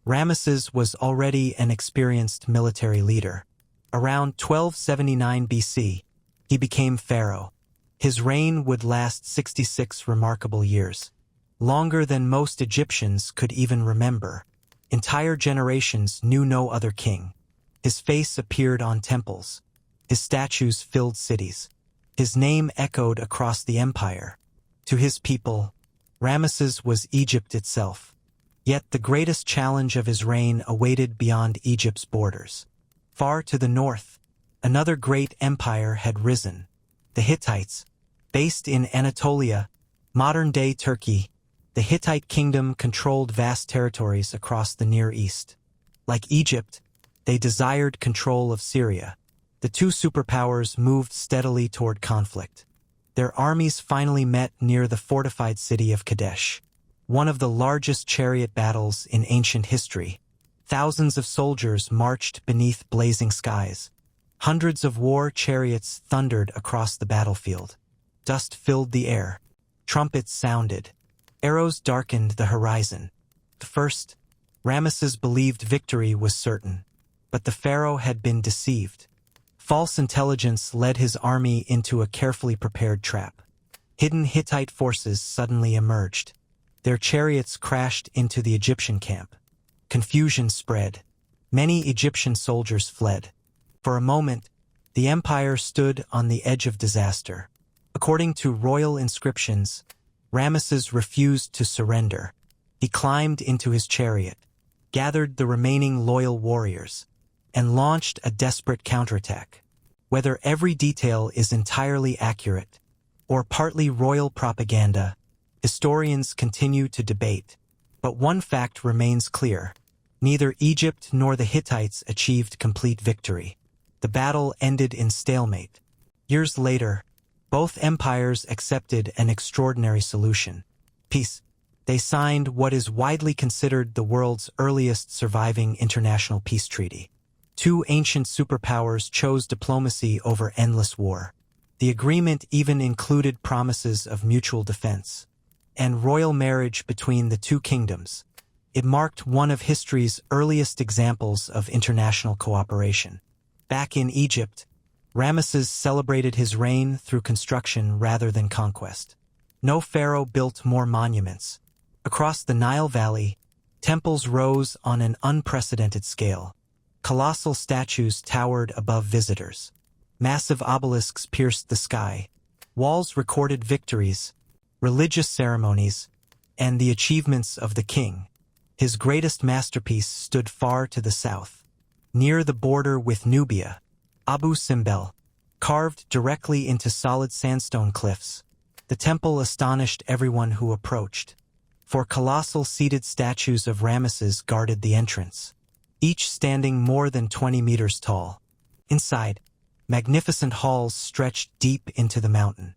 Ramesses was already an experienced military leader. Around 1279 BC, he became pharaoh. His reign would last 66 remarkable years, longer than most Egyptians could even remember. Entire generations knew no other king. His face appeared on temples. His statues filled cities. His name echoed across the empire. To his people, Ramesses was Egypt itself. Yet the greatest challenge of his reign awaited beyond Egypt's borders. Far to the north, another great empire had risen. The Hittites, based in Anatolia, modern-day Turkey. The Hittite kingdom controlled vast territories across the Near East. Like Egypt, they desired control of Syria. The two superpowers moved steadily toward conflict. Their armies finally met near the fortified city of Kadesh, one of the largest chariot battles in ancient history. Thousands of soldiers marched beneath blazing skies. Hundreds of war chariots thundered across the battlefield. Dust filled the air. Trumpets sounded. Arrows darkened the horizon. At first, Ramesses believed victory was certain, but the pharaoh had been deceived. False intelligence led his army into a carefully prepared trap. Hidden Hittite forces suddenly emerged. Their chariots crashed into the Egyptian camp. Confusion spread. Many Egyptian soldiers fled. For a moment, the empire stood on the edge of disaster. According to royal inscriptions, Ramesses refused to surrender. He climbed into his chariot, gathered the remaining loyal warriors, and launched a desperate counterattack. Whether every detail is entirely accurate or partly royal propaganda, historians continue to debate. But one fact remains clear. Neither Egypt nor the Hittites achieved complete victory. The battle ended in stalemate. Years later, both empires accepted an extraordinary solution: peace. They signed what is widely considered the world's earliest surviving international peace treaty. two ancient superpowers chose diplomacy over endless war. The agreement even included promises of mutual defense and royal marriage between the two kingdoms. It marked one of history's earliest examples of international cooperation. Back in Egypt, Ramesses celebrated his reign through construction rather than conquest. No pharaoh built more monuments. Across the Nile Valley, temples rose on an unprecedented scale. Colossal statues towered above visitors. Massive obelisks pierced the sky. Walls recorded victories, religious ceremonies, and the achievements of the king. His greatest masterpiece stood far to the south. Near the border with Nubia, Abu Simbel, carved directly into solid sandstone cliffs. The temple astonished everyone who approached. For colossal seated statues of Ramesses guarded the entrance, each standing more than 20 meters tall. Inside, magnificent halls stretched deep into the mountain.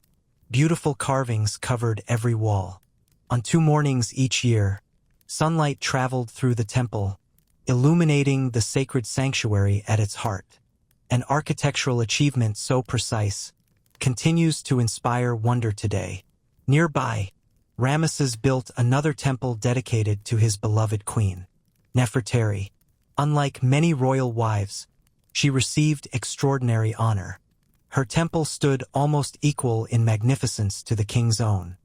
Beautiful carvings covered every wall. On 2 mornings each year, sunlight traveled through the temple, illuminating the sacred sanctuary at its heart. An architectural achievement so precise continues to inspire wonder today. Nearby, Ramesses built another temple dedicated to his beloved queen, Nefertiti. Unlike many royal wives, she received extraordinary honor. Her temple stood almost equal in magnificence to the king's own.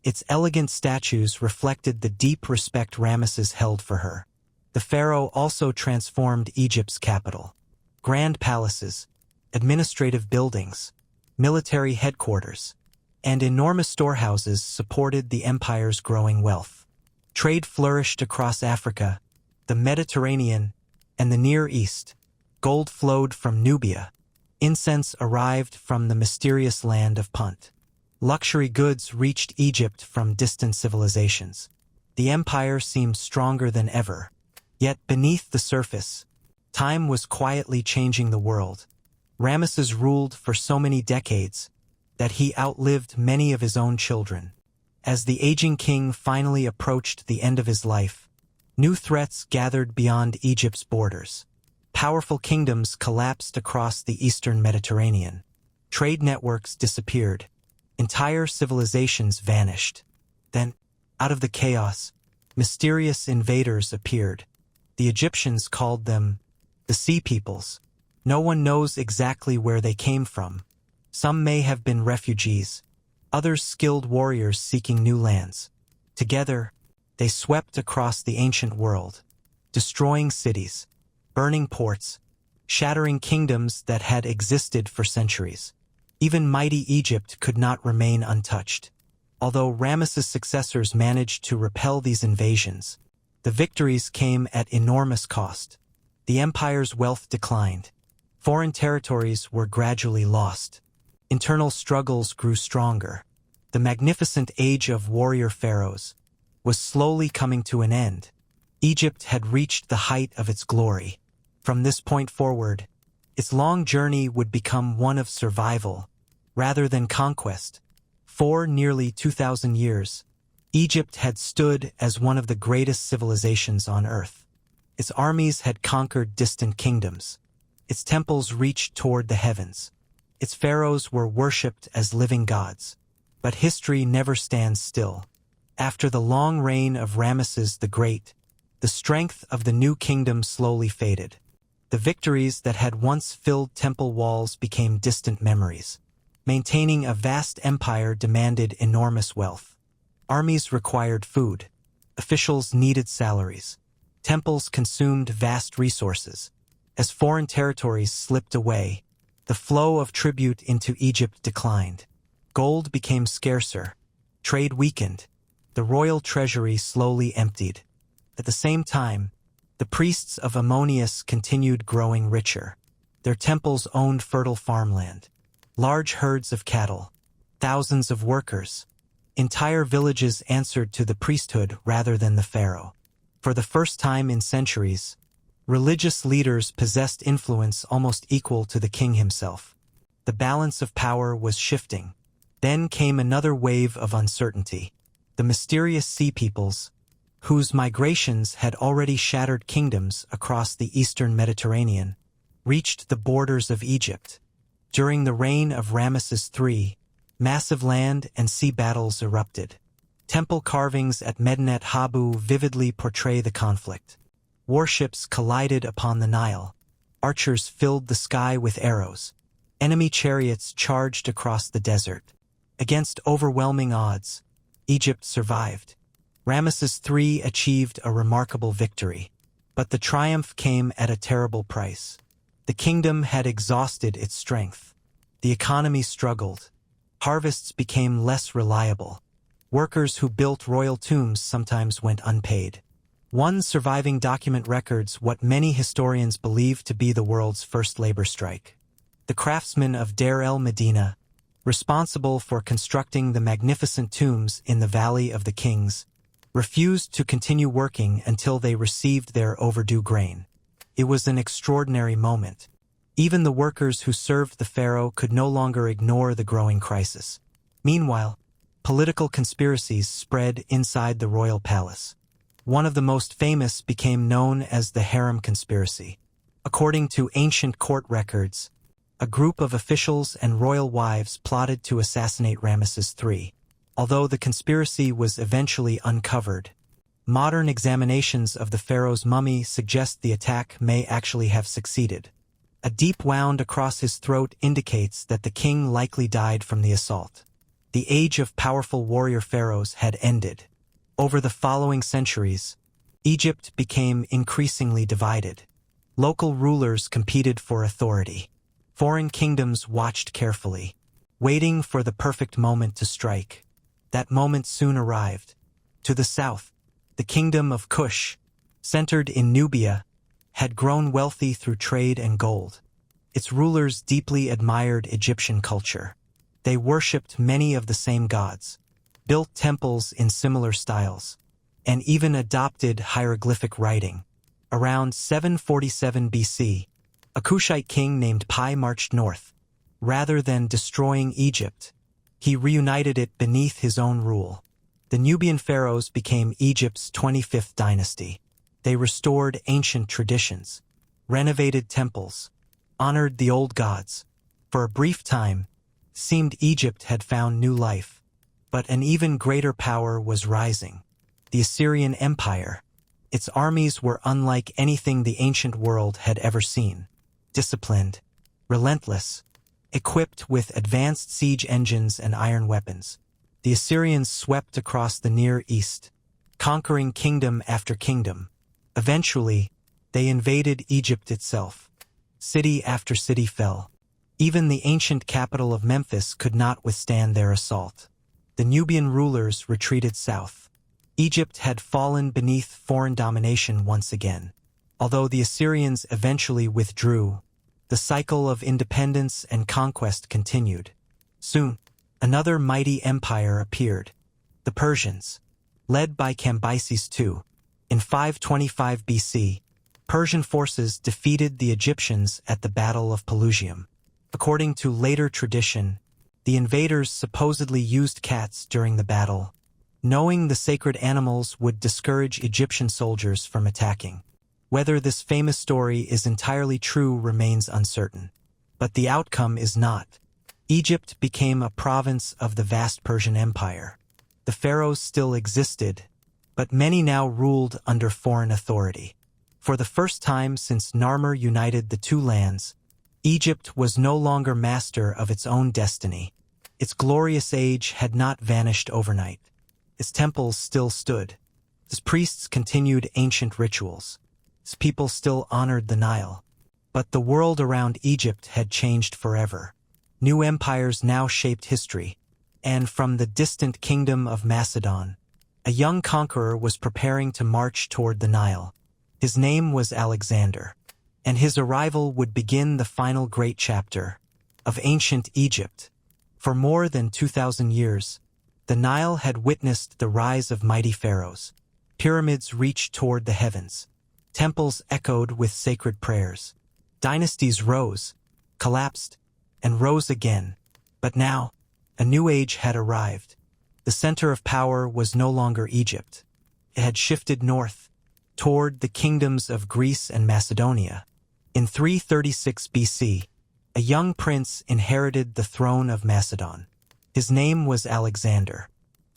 Its elegant statues reflected the deep respect Ramesses held for her. The pharaoh also transformed Egypt's capital. Grand palaces, administrative buildings, military headquarters, and enormous storehouses supported the empire's growing wealth. Trade flourished across Africa, the Mediterranean, and the Near East. Gold flowed from Nubia. Incense arrived from the mysterious land of Punt. Luxury goods reached Egypt from distant civilizations. The empire seemed stronger than ever. Yet beneath the surface, time was quietly changing the world. Ramesses ruled for so many decades that he outlived many of his own children. As the aging king finally approached the end of his life, new threats gathered beyond Egypt's borders. Powerful kingdoms collapsed across the eastern Mediterranean. Trade networks disappeared. Entire civilizations vanished. Then, out of the chaos, mysterious invaders appeared. The Egyptians called them the Sea Peoples. No one knows exactly where they came from. Some may have been refugees, others skilled warriors seeking new lands. Together, they swept across the ancient world, destroying cities, burning ports, shattering kingdoms that had existed for centuries. Even mighty Egypt could not remain untouched. Although Ramesses' successors managed to repel these invasions, the victories came at enormous cost. The empire's wealth declined. Foreign territories were gradually lost. Internal struggles grew stronger. The magnificent age of warrior pharaohs was slowly coming to an end. Egypt had reached the height of its glory. From this point forward, its long journey would become one of survival, rather than conquest. For nearly 2,000 years, Egypt had stood as one of the greatest civilizations on earth. Its armies had conquered distant kingdoms. Its temples reached toward the heavens. Its pharaohs were worshipped as living gods. But history never stands still. After the long reign of Ramesses the Great, the strength of the new kingdom slowly faded. The victories that had once filled temple walls became distant memories. Maintaining a vast empire demanded enormous wealth. Armies required food. Officials needed salaries. Temples consumed vast resources. As foreign territories slipped away, the flow of tribute into Egypt declined. Gold became scarcer. Trade weakened. The royal treasury slowly emptied. At the same time, the priests of Ammonius continued growing richer. Their temples owned fertile farmland, large herds of cattle, thousands of workers. Entire villages answered to the priesthood rather than the pharaoh. For the first time in centuries, religious leaders possessed influence almost equal to the king himself. The balance of power was shifting. Then came another wave of uncertainty. The mysterious Sea Peoples, whose migrations had already shattered kingdoms across the eastern Mediterranean, reached the borders of Egypt. During the reign of Ramesses III, massive land and sea battles erupted. Temple carvings at Medinet Habu vividly portray the conflict. Warships collided upon the Nile. Archers filled the sky with arrows. Enemy chariots charged across the desert. Against overwhelming odds, Egypt survived. Ramesses III achieved a remarkable victory. But the triumph came at a terrible price. The kingdom had exhausted its strength. The economy struggled. Harvests became less reliable. Workers who built royal tombs sometimes went unpaid. One surviving document records what many historians believe to be the world's first labor strike. The craftsmen of Deir el-Medina, responsible for constructing the magnificent tombs in the Valley of the Kings, refused to continue working until they received their overdue grain. It was an extraordinary moment. Even the workers who served the pharaoh could no longer ignore the growing crisis. Meanwhile, political conspiracies spread inside the royal palace. One of the most famous became known as the Harem Conspiracy. According to ancient court records, a group of officials and royal wives plotted to assassinate Ramesses III. Although the conspiracy was eventually uncovered, modern examinations of the pharaoh's mummy suggest the attack may actually have succeeded. A deep wound across his throat indicates that the king likely died from the assault. The age of powerful warrior pharaohs had ended. Over the following centuries, Egypt became increasingly divided. Local rulers competed for authority. Foreign kingdoms watched carefully, waiting for the perfect moment to strike. That moment soon arrived. To the south, the kingdom of Kush, centered in Nubia, had grown wealthy through trade and gold. Its rulers deeply admired Egyptian culture. They worshipped many of the same gods, built temples in similar styles, and even adopted hieroglyphic writing. Around 747 BC, a Kushite king named Pi marched north. Rather than destroying Egypt, he reunited it beneath his own rule. The Nubian pharaohs became Egypt's 25th dynasty. They restored ancient traditions, renovated temples, honored the old gods. For a brief time, it seemed Egypt had found new life. But an even greater power was rising. The Assyrian Empire. Its armies were unlike anything the ancient world had ever seen. Disciplined, relentless, equipped with advanced siege engines and iron weapons. The Assyrians swept across the Near East, conquering kingdom after kingdom. Eventually, they invaded Egypt itself. City after city fell. Even the ancient capital of Memphis could not withstand their assault. The Nubian rulers retreated south. Egypt had fallen beneath foreign domination once again. Although the Assyrians eventually withdrew, the cycle of independence and conquest continued. Soon, another mighty empire appeared, the Persians. Led by Cambyses II, in 525 BC, Persian forces defeated the Egyptians at the Battle of Pelusium. According to later tradition, the invaders supposedly used cats during the battle, knowing the sacred animals would discourage Egyptian soldiers from attacking. Whether this famous story is entirely true remains uncertain. But the outcome is not. Egypt became a province of the vast Persian Empire. The pharaohs still existed, but many now ruled under foreign authority. For the first time since Narmer united the two lands, Egypt was no longer master of its own destiny. Its glorious age had not vanished overnight. Its temples still stood. Its priests continued ancient rituals. Its people still honored the Nile. But the world around Egypt had changed forever. New empires now shaped history, and from the distant kingdom of Macedon, a young conqueror was preparing to march toward the Nile. His name was Alexander, and his arrival would begin the final great chapter of ancient Egypt. For more than 2,000 years, the Nile had witnessed the rise of mighty pharaohs. Pyramids reached toward the heavens. Temples echoed with sacred prayers. Dynasties rose, collapsed, and rose again. But now, a new age had arrived. The center of power was no longer Egypt. It had shifted north, toward the kingdoms of Greece and Macedonia. In 336 BC, a young prince inherited the throne of Macedon. His name was Alexander.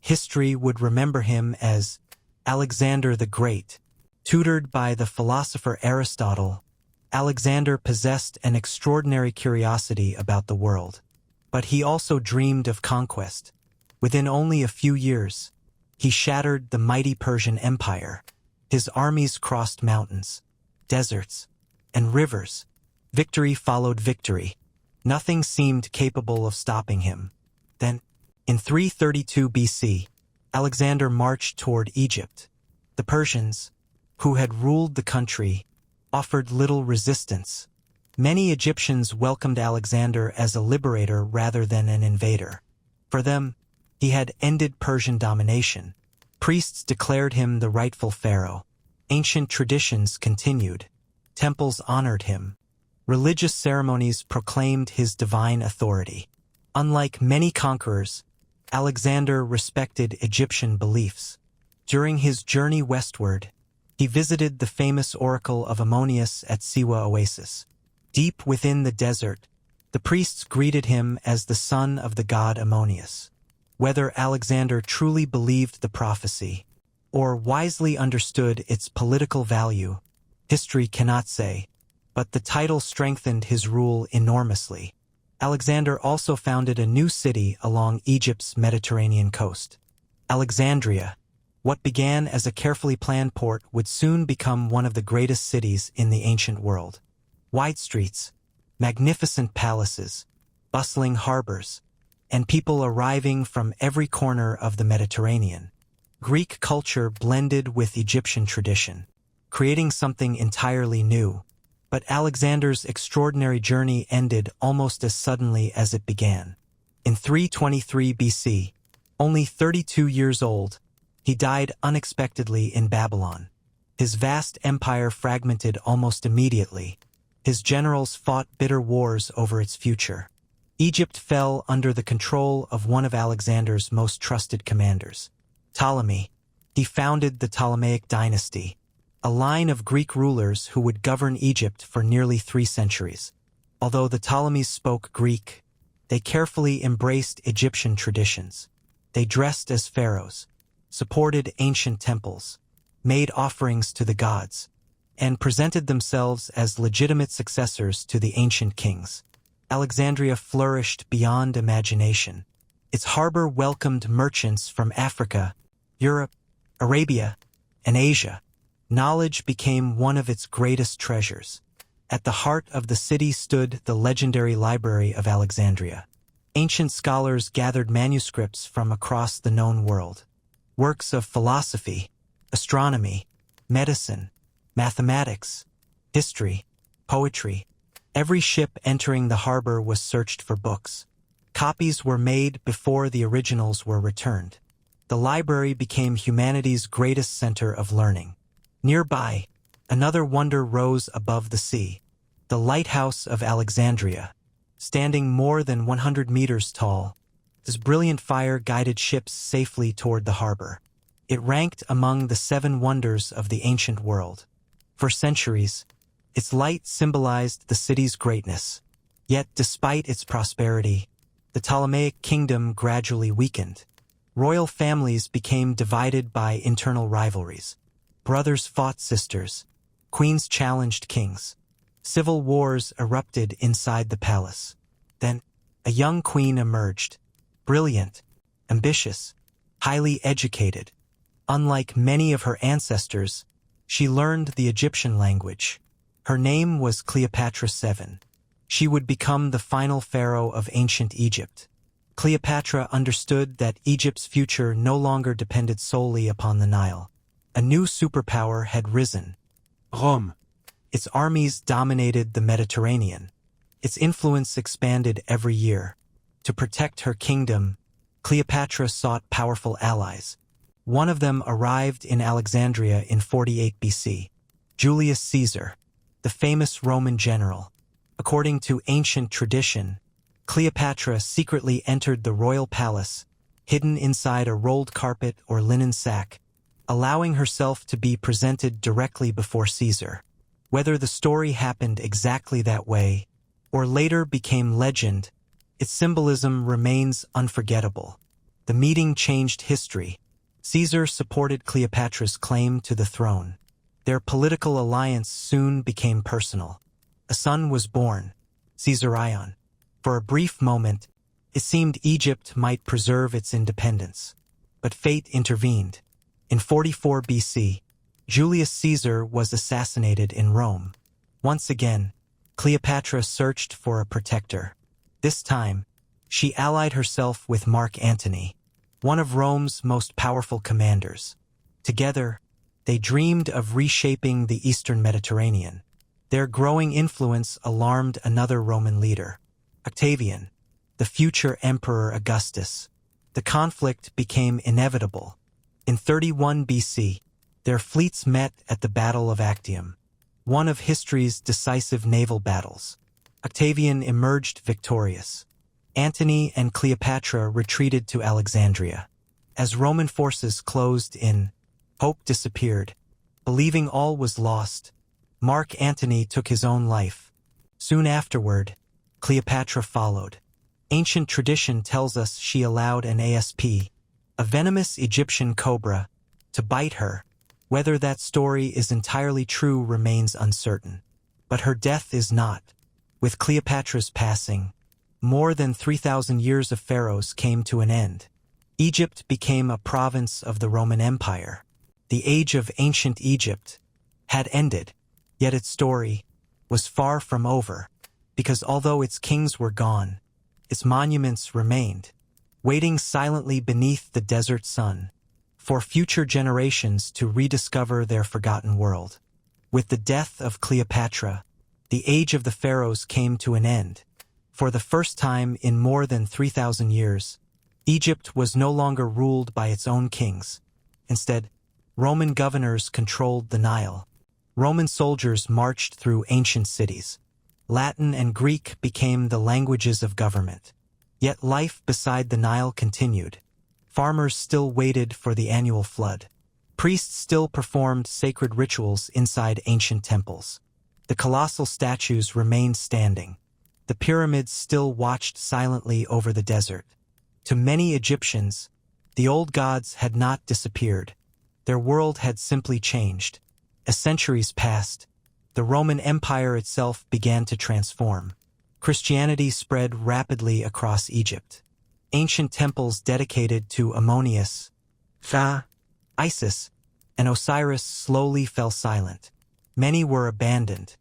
History would remember him as Alexander the Great. Tutored by the philosopher Aristotle, Alexander possessed an extraordinary curiosity about the world. But he also dreamed of conquest. Within only a few years, he shattered the mighty Persian Empire. His armies crossed mountains, deserts, and rivers. Victory followed victory. Nothing seemed capable of stopping him. Then, in 332 BC, Alexander marched toward Egypt. The Persians, who had ruled the country, offered little resistance. Many Egyptians welcomed Alexander as a liberator rather than an invader. For them, he had ended Persian domination. Priests declared him the rightful pharaoh. Ancient traditions continued. Temples honored him. Religious ceremonies proclaimed his divine authority. Unlike many conquerors, Alexander respected Egyptian beliefs. During his journey westward, he visited the famous oracle of Ammonius at Siwa Oasis. Deep within the desert, the priests greeted him as the son of the god Ammonius. Whether Alexander truly believed the prophecy or wisely understood its political value, history cannot say, but the title strengthened his rule enormously. Alexander also founded a new city along Egypt's Mediterranean coast. Alexandria, what began as a carefully planned port, would soon become one of the greatest cities in the ancient world. Wide streets, magnificent palaces, bustling harbors, and people arriving from every corner of the Mediterranean. Greek culture blended with Egyptian tradition, creating something entirely new. But Alexander's extraordinary journey ended almost as suddenly as it began. In 323 BC, only 32 years old, he died unexpectedly in Babylon. His vast empire fragmented almost immediately. His generals fought bitter wars over its future. Egypt fell under the control of one of Alexander's most trusted commanders, Ptolemy. He founded the Ptolemaic dynasty, a line of Greek rulers who would govern Egypt for nearly 3 centuries. Although the Ptolemies spoke Greek, they carefully embraced Egyptian traditions. They dressed as pharaohs, supported ancient temples, made offerings to the gods, and presented themselves as legitimate successors to the ancient kings. Alexandria flourished beyond imagination. Its harbor welcomed merchants from Africa, Europe, Arabia, and Asia. Knowledge became one of its greatest treasures. At the heart of the city stood the legendary Library of Alexandria. Ancient scholars gathered manuscripts from across the known world. Works of philosophy, astronomy, medicine, mathematics, history, poetry. Every ship entering the harbor was searched for books. Copies were made before the originals were returned. The library became humanity's greatest center of learning. Nearby, another wonder rose above the sea, the Lighthouse of Alexandria. Standing more than 100 meters tall, this brilliant fire guided ships safely toward the harbor. It ranked among the 7 wonders of the ancient world. For centuries, its light symbolized the city's greatness. Yet, despite its prosperity, the Ptolemaic kingdom gradually weakened. Royal families became divided by internal rivalries. Brothers fought sisters. Queens challenged kings. Civil wars erupted inside the palace. Then, a young queen emerged. Brilliant, ambitious, highly educated. Unlike many of her ancestors, she learned the Egyptian language. Her name was Cleopatra VII. She would become the final pharaoh of ancient Egypt. Cleopatra understood that Egypt's future no longer depended solely upon the Nile. A new superpower had risen, Rome. Its armies dominated the Mediterranean. Its influence expanded every year. To protect her kingdom, Cleopatra sought powerful allies. One of them arrived in Alexandria in 48 BC, Julius Caesar, the famous Roman general. According to ancient tradition, Cleopatra secretly entered the royal palace, hidden inside a rolled carpet or linen sack, allowing herself to be presented directly before Caesar. Whether the story happened exactly that way, or later became legend, its symbolism remains unforgettable. The meeting changed history. Caesar supported Cleopatra's claim to the throne. Their political alliance soon became personal. A son was born, Caesarion. For a brief moment, it seemed Egypt might preserve its independence. But fate intervened. In 44 BC, Julius Caesar was assassinated in Rome. Once again, Cleopatra searched for a protector. This time, she allied herself with Mark Antony, one of Rome's most powerful commanders. Together, they dreamed of reshaping the Eastern Mediterranean. Their growing influence alarmed another Roman leader, Octavian, the future Emperor Augustus. The conflict became inevitable. In 31 BC, their fleets met at the Battle of Actium, one of history's decisive naval battles. Octavian emerged victorious. Antony and Cleopatra retreated to Alexandria. As Roman forces closed in, hope disappeared. Believing all was lost, Mark Antony took his own life. Soon afterward, Cleopatra followed. Ancient tradition tells us she allowed an asp, a venomous Egyptian cobra, to bite her. Whether that story is entirely true remains uncertain. But her death is not. With Cleopatra's passing, more than 3,000 years of pharaohs came to an end. Egypt became a province of the Roman Empire. The age of ancient Egypt had ended, yet its story was far from over, because although its kings were gone, its monuments remained, waiting silently beneath the desert sun, for future generations to rediscover their forgotten world. With the death of Cleopatra, the age of the pharaohs came to an end. For the first time in more than 3,000 years, Egypt was no longer ruled by its own kings. Instead, Roman governors controlled the Nile. Roman soldiers marched through ancient cities. Latin and Greek became the languages of government. Yet life beside the Nile continued. Farmers still waited for the annual flood. Priests still performed sacred rituals inside ancient temples. The colossal statues remained standing. The pyramids still watched silently over the desert. To many Egyptians, the old gods had not disappeared. Their world had simply changed. As centuries passed, the Roman Empire itself began to transform. Christianity spread rapidly across Egypt. Ancient temples dedicated to Ammonius, Ptah, Isis, and Osiris slowly fell silent. Many were abandoned.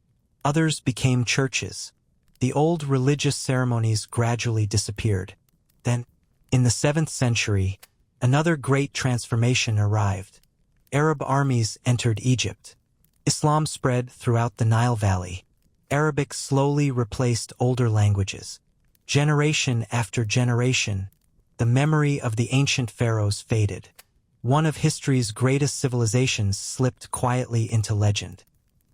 Others became churches. The old religious ceremonies gradually disappeared. Then, in the 7th century, another great transformation arrived. Arab armies entered Egypt. Islam spread throughout the Nile Valley. Arabic slowly replaced older languages. Generation after generation, the memory of the ancient pharaohs faded. One of history's greatest civilizations slipped quietly into legend.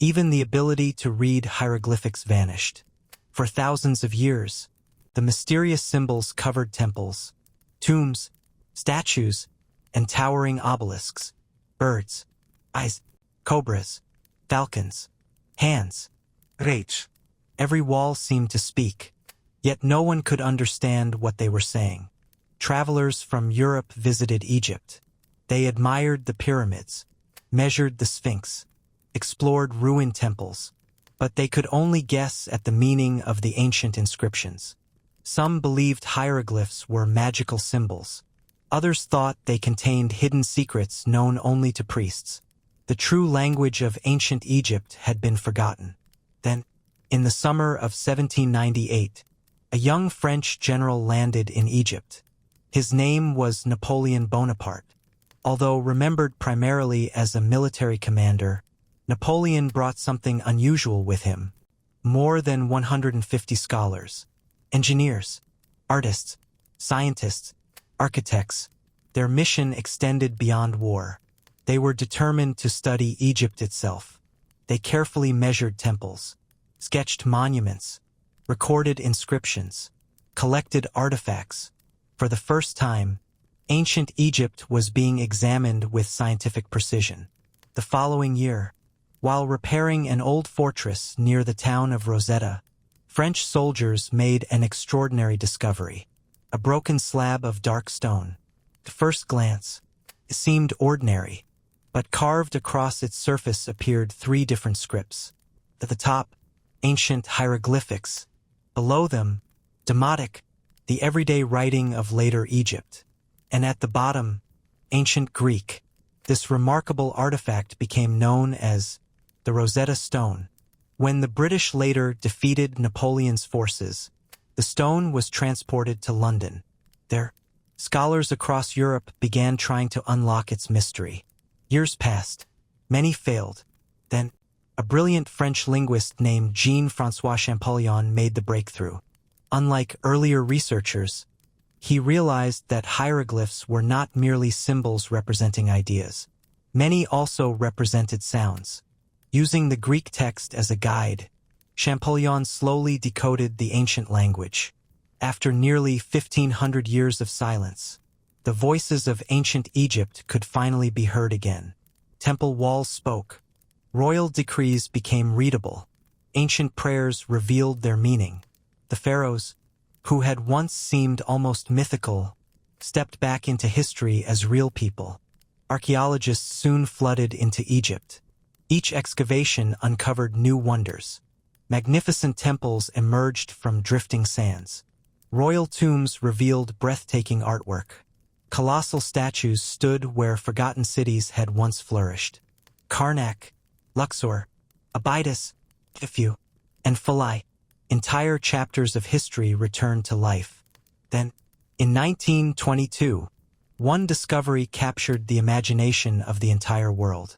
Even the ability to read hieroglyphics vanished. For thousands of years, the mysterious symbols covered temples, tombs, statues, and towering obelisks. Birds, eyes, cobras, falcons, hands, reach. Every wall seemed to speak, yet no one could understand what they were saying. Travelers from Europe visited Egypt. They admired the pyramids, measured the Sphinx, explored ruined temples, but they could only guess at the meaning of the ancient inscriptions. Some believed hieroglyphs were magical symbols. Others thought they contained hidden secrets known only to priests. The true language of ancient Egypt had been forgotten. Then, in the summer of 1798, a young French general landed in Egypt. His name was Napoleon Bonaparte. Although remembered primarily as a military commander, Napoleon brought something unusual with him. More than 150 scholars, engineers, artists, scientists, architects. Their mission extended beyond war. They were determined to study Egypt itself. They carefully measured temples, sketched monuments, recorded inscriptions, collected artifacts. For the first time, ancient Egypt was being examined with scientific precision. The following year, While repairing an old fortress near the town of Rosetta, French soldiers made an extraordinary discovery: a broken slab of dark stone. At first glance, it seemed ordinary, but carved across its surface appeared 3 different scripts. At the top, ancient hieroglyphics. Below them, Demotic, the everyday writing of later Egypt. And at the bottom, ancient Greek. This remarkable artifact became known as the Rosetta Stone. When the British later defeated Napoleon's forces, the stone was transported to London. There, scholars across Europe began trying to unlock its mystery. Years passed. Many failed. Then, a brilliant French linguist named Jean-François Champollion made the breakthrough. Unlike earlier researchers, he realized that hieroglyphs were not merely symbols representing ideas. Many also represented sounds. Using the Greek text as a guide, Champollion slowly decoded the ancient language. After nearly 1,500 years of silence, the voices of ancient Egypt could finally be heard again. Temple walls spoke. Royal decrees became readable. Ancient prayers revealed their meaning. The pharaohs, who had once seemed almost mythical, stepped back into history as real people. Archaeologists soon flooded into Egypt. Each excavation uncovered new wonders. Magnificent temples emerged from drifting sands. Royal tombs revealed breathtaking artwork. Colossal statues stood where forgotten cities had once flourished. Karnak, Luxor, Abydos, Khufu, and Philae. Entire chapters of history returned to life. Then, in 1922, one discovery captured the imagination of the entire world.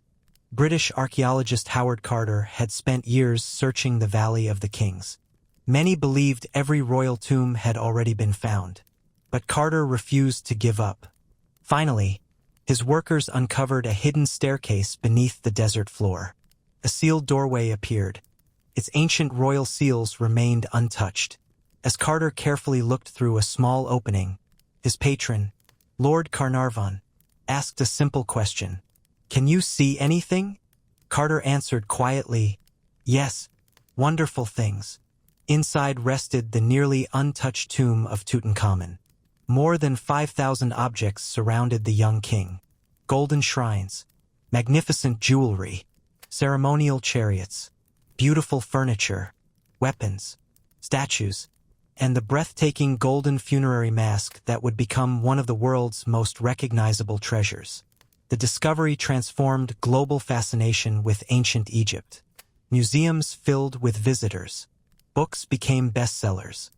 British archaeologist Howard Carter had spent years searching the Valley of the Kings. Many believed every royal tomb had already been found, but Carter refused to give up. Finally, his workers uncovered a hidden staircase beneath the desert floor. A sealed doorway appeared. Its ancient royal seals remained untouched. As Carter carefully looked through a small opening, his patron, Lord Carnarvon, asked a simple question. "Can you see anything?" Carter answered quietly, "Yes, wonderful things." Inside rested the nearly untouched tomb of Tutankhamun. More than 5,000 objects surrounded the young king. Golden shrines, magnificent jewelry, ceremonial chariots, beautiful furniture, weapons, statues, and the breathtaking golden funerary mask that would become one of the world's most recognizable treasures. The discovery transformed global fascination with ancient Egypt. Museums filled with visitors. Books became bestsellers.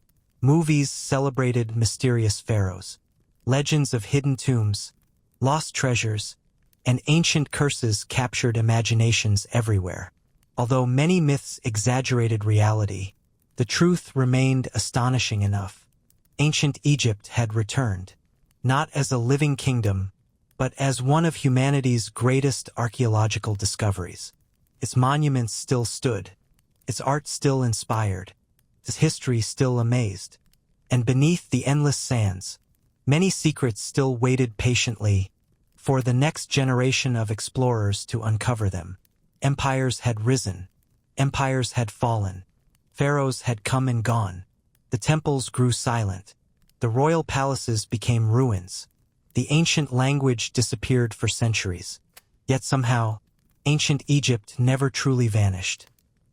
Movies celebrated mysterious pharaohs. Legends of hidden tombs, lost treasures, and ancient curses captured imaginations everywhere. Although many myths exaggerated reality, the truth remained astonishing enough. Ancient Egypt had returned, not as a living kingdom, but as one of humanity's greatest archaeological discoveries. Its monuments still stood, its art still inspired, its history still amazed. And beneath the endless sands, many secrets still waited patiently for the next generation of explorers to uncover them. Empires had risen, empires had fallen, pharaohs had come and gone. The temples grew silent, the royal palaces became ruins, the ancient language disappeared for centuries. Yet somehow, ancient Egypt never truly vanished.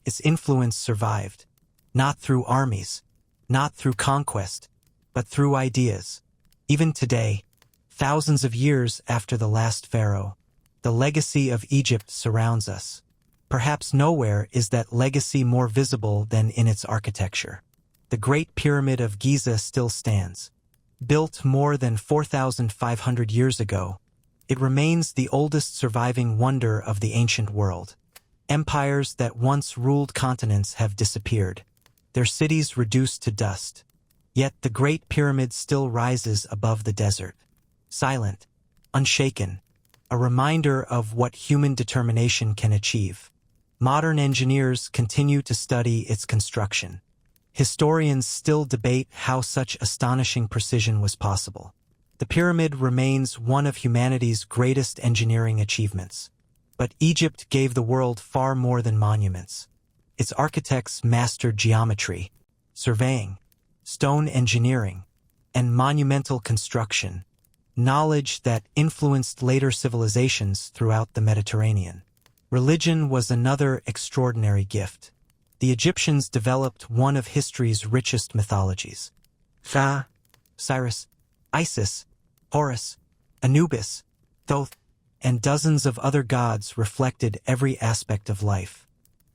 Its influence survived, not through armies, not through conquest, but through ideas. Even today, thousands of years after the last pharaoh, the legacy of Egypt surrounds us. Perhaps nowhere is that legacy more visible than in its architecture. The Great Pyramid of Giza still stands. Built more than 4,500 years ago, it remains the oldest surviving wonder of the ancient world. Empires that once ruled continents have disappeared, their cities reduced to dust. Yet the Great Pyramid still rises above the desert, silent, unshaken, a reminder of what human determination can achieve. Modern engineers continue to study its construction. Historians still debate how such astonishing precision was possible. The pyramid remains one of humanity's greatest engineering achievements. But Egypt gave the world far more than monuments. Its architects mastered geometry, surveying, stone engineering, and monumental construction, knowledge that influenced later civilizations throughout the Mediterranean. Religion was another extraordinary gift. The Egyptians developed one of history's richest mythologies. Pharaohs, Cyrus, Isis, Horus, Anubis, Thoth, and dozens of other gods reflected every aspect of life: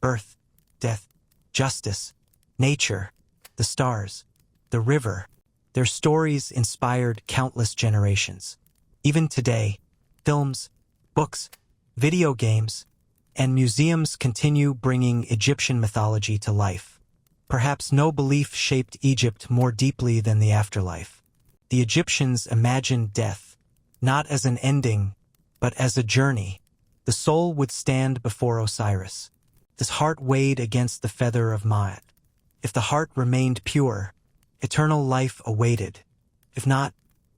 birth, death, justice, nature, the stars, the river. Their stories inspired countless generations. Even today, films, books, video games, and museums continue bringing Egyptian mythology to life. Perhaps no belief shaped Egypt more deeply than the afterlife. The Egyptians imagined death, not as an ending, but as a journey. The soul would stand before Osiris. His heart weighed against the feather of Ma'at. If the heart remained pure, eternal life awaited. If not,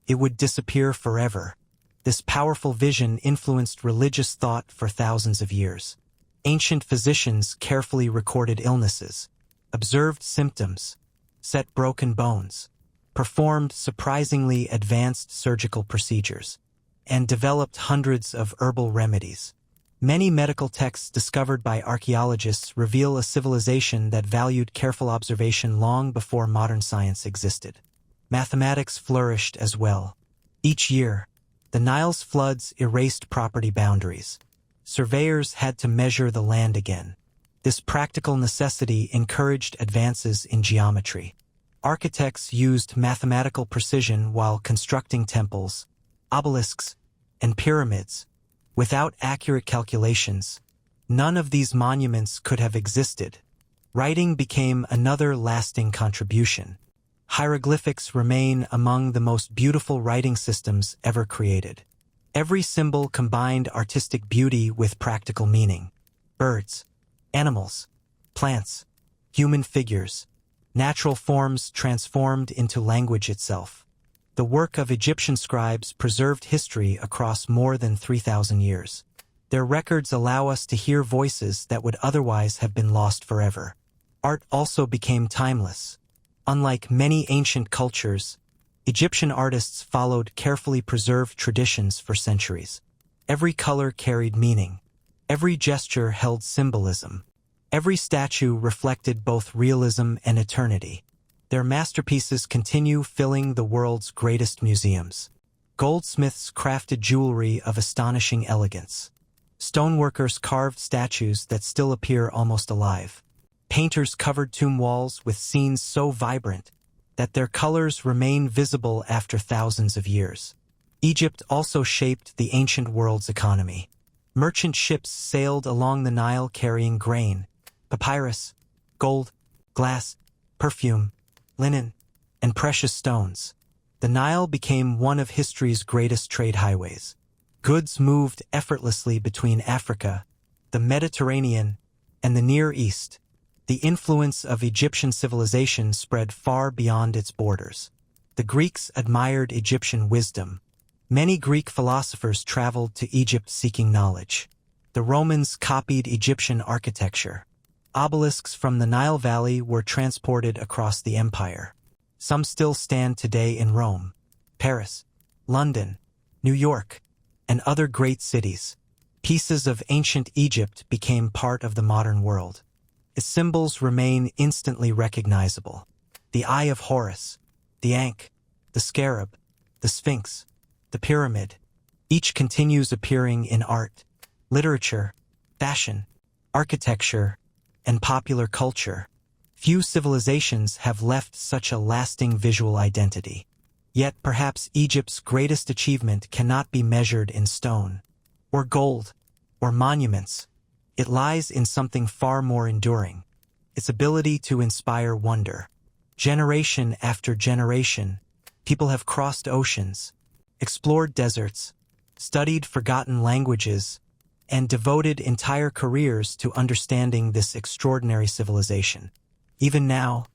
it would disappear forever. This powerful vision influenced religious thought for thousands of years. Ancient physicians carefully recorded illnesses, observed symptoms, set broken bones, performed surprisingly advanced surgical procedures, and developed hundreds of herbal remedies. Many medical texts discovered by archaeologists reveal a civilization that valued careful observation long before modern science existed. Mathematics flourished as well. Each year, the Nile's floods erased property boundaries. Surveyors had to measure the land again. This practical necessity encouraged advances in geometry. Architects used mathematical precision while constructing temples, obelisks, and pyramids. Without accurate calculations, none of these monuments could have existed. Writing became another lasting contribution. Hieroglyphics remain among the most beautiful writing systems ever created. Every symbol combined artistic beauty with practical meaning. Birds, animals, plants, human figures, natural forms transformed into language itself. The work of Egyptian scribes preserved history across more than 3,000 years. Their records allow us to hear voices that would otherwise have been lost forever. Art also became timeless. Unlike many ancient cultures, Egyptian artists followed carefully preserved traditions for centuries. Every color carried meaning. Every gesture held symbolism. Every statue reflected both realism and eternity. Their masterpieces continue filling the world's greatest museums. Goldsmiths crafted jewelry of astonishing elegance. Stoneworkers carved statues that still appear almost alive. Painters covered tomb walls with scenes so vibrant that their colors remain visible after thousands of years. Egypt also shaped the ancient world's economy. Merchant ships sailed along the Nile carrying grain, papyrus, gold, glass, perfume, linen, and precious stones. The Nile became one of history's greatest trade highways. Goods moved effortlessly between Africa, the Mediterranean, and the Near East. The influence of Egyptian civilization spread far beyond its borders. The Greeks admired Egyptian wisdom. Many Greek philosophers traveled to Egypt seeking knowledge. The Romans copied Egyptian architecture. Obelisks from the Nile Valley were transported across the empire. Some still stand today in Rome, Paris, London, New York, and other great cities. Pieces of ancient Egypt became part of the modern world. Its symbols remain instantly recognizable. The Eye of Horus, the Ankh, the Scarab, the Sphinx, the Pyramid. Each continues appearing in art, literature, fashion, architecture, and popular culture. Few civilizations have left such a lasting visual identity. Yet perhaps Egypt's greatest achievement cannot be measured in stone, or gold, or monuments. It lies in something far more enduring: its ability to inspire wonder. Generation after generation, people have crossed oceans, explored deserts, studied forgotten languages, and devoted entire careers to understanding this extraordinary civilization. Even now,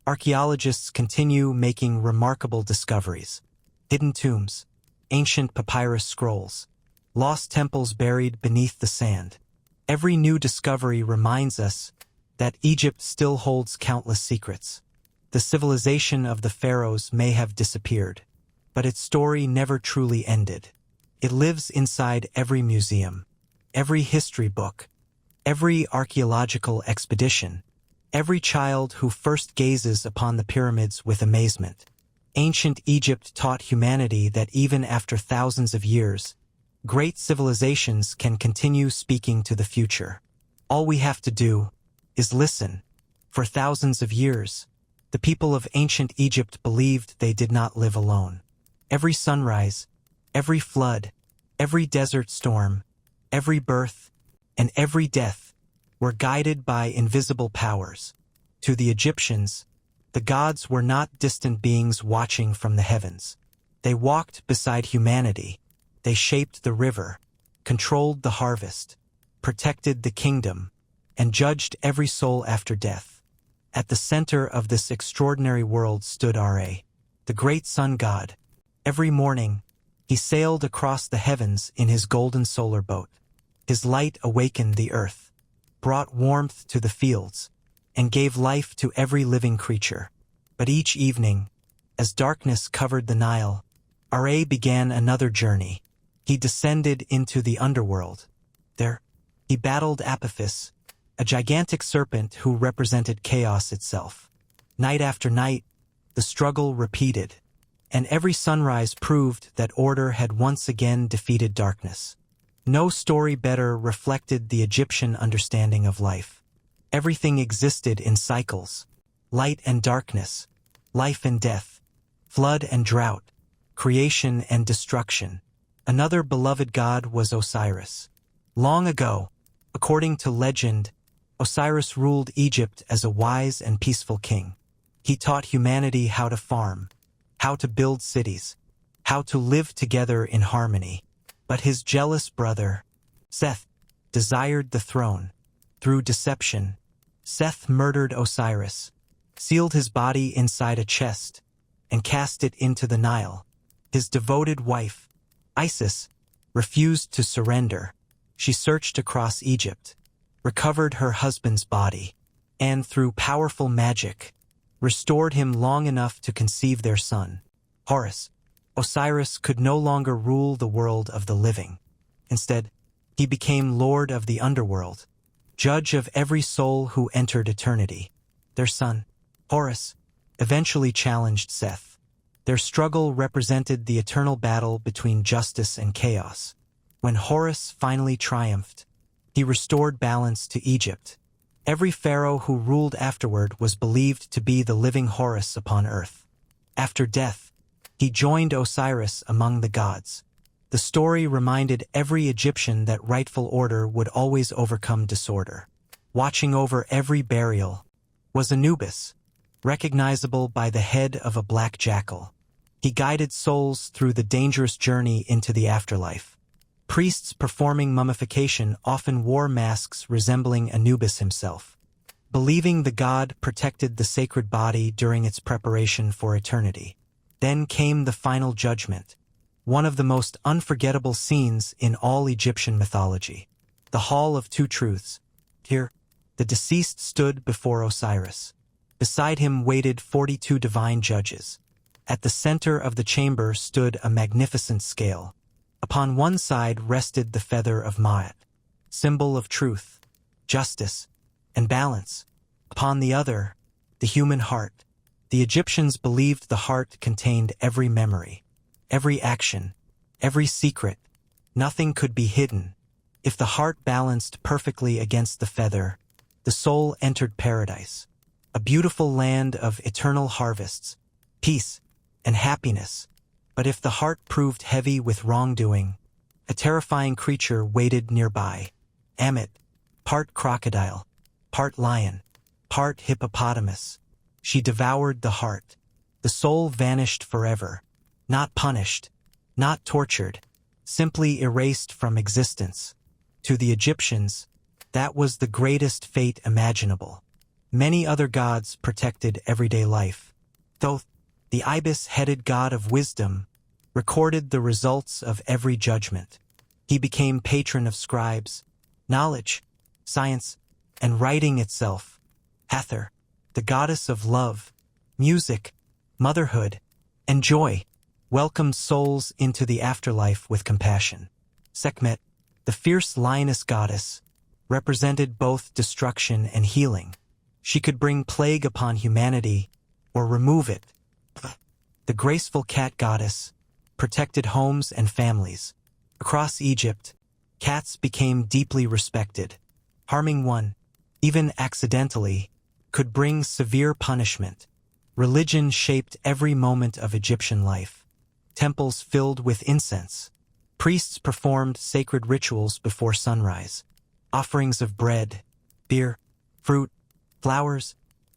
archaeologists continue making remarkable discoveries: hidden tombs, ancient papyrus scrolls, lost temples buried beneath the sand. Every new discovery reminds us that Egypt still holds countless secrets. The civilization of the pharaohs may have disappeared, but its story never truly ended. It lives inside every museum, every history book, every archaeological expedition, every child who first gazes upon the pyramids with amazement. Ancient Egypt taught humanity that even after thousands of years, great civilizations can continue speaking to the future. All we have to do is listen. For thousands of years, the people of ancient Egypt believed they did not live alone. Every sunrise, every flood, every desert storm, every birth, and every death were guided by invisible powers. To the Egyptians, the gods were not distant beings watching from the heavens. They walked beside humanity. They shaped the river, controlled the harvest, protected the kingdom, and judged every soul after death. At the center of this extraordinary world stood Ra, the great sun god. Every morning, he sailed across the heavens in his golden solar boat. His light awakened the earth, brought warmth to the fields, and gave life to every living creature. But each evening, as darkness covered the Nile, Ra began another journey. He descended into the underworld. There, he battled Apophis, a gigantic serpent who represented chaos itself. Night after night, the struggle repeated, and every sunrise proved that order had once again defeated darkness. No story better reflected the Egyptian understanding of life. Everything existed in cycles: light and darkness, life and death, flood and drought, creation and destruction. Another beloved god was Osiris. Long ago, according to legend, Osiris ruled Egypt as a wise and peaceful king. He taught humanity how to farm, how to build cities, how to live together in harmony. But his jealous brother, Seth, desired the throne. Through deception, Seth murdered Osiris, sealed his body inside a chest, and cast it into the Nile. His devoted wife, Isis, refused to surrender. She searched across Egypt, recovered her husband's body, and through powerful magic, restored him long enough to conceive their son, Horus. Osiris could no longer rule the world of the living. Instead, he became lord of the underworld, judge of every soul who entered eternity. Their son, Horus, eventually challenged Seth. Their struggle represented the eternal battle between justice and chaos. When Horus finally triumphed, he restored balance to Egypt. Every pharaoh who ruled afterward was believed to be the living Horus upon earth. After death, he joined Osiris among the gods. The story reminded every Egyptian that rightful order would always overcome disorder. Watching over every burial was Anubis, recognizable by the head of a black jackal. He guided souls through the dangerous journey into the afterlife. Priests performing mummification often wore masks resembling Anubis himself, believing the god protected the sacred body during its preparation for eternity. Then came the final judgment, one of the most unforgettable scenes in all Egyptian mythology. The Hall of Two Truths. Here, the deceased stood before Osiris. Beside him waited 42 divine judges. At the center of the chamber stood a magnificent scale. Upon one side rested the feather of Ma'at, symbol of truth, justice, and balance. Upon the other, the human heart. The Egyptians believed the heart contained every memory, every action, every secret. Nothing could be hidden. If the heart balanced perfectly against the feather, the soul entered paradise, a beautiful land of eternal harvests, peace, and happiness. But if the heart proved heavy with wrongdoing, a terrifying creature waited nearby. Ammit, part crocodile, part lion, part hippopotamus. She devoured the heart. The soul vanished forever, not punished, not tortured, simply erased from existence. To the Egyptians, that was the greatest fate imaginable. Many other gods protected everyday life. Thoth, the ibis-headed god of wisdom, recorded the results of every judgment. He became patron of scribes, knowledge, science, and writing itself. Hathor, the goddess of love, music, motherhood, and joy, welcomed souls into the afterlife with compassion. Sekhmet, the fierce lioness goddess, represented both destruction and healing. She could bring plague upon humanity or remove it. The graceful cat goddess protected homes and families. Across Egypt, cats became deeply respected. Harming one, even accidentally, could bring severe punishment. Religion shaped every moment of Egyptian life. Temples filled with incense. Priests performed sacred rituals before sunrise. Offerings of bread, beer, fruit, flowers,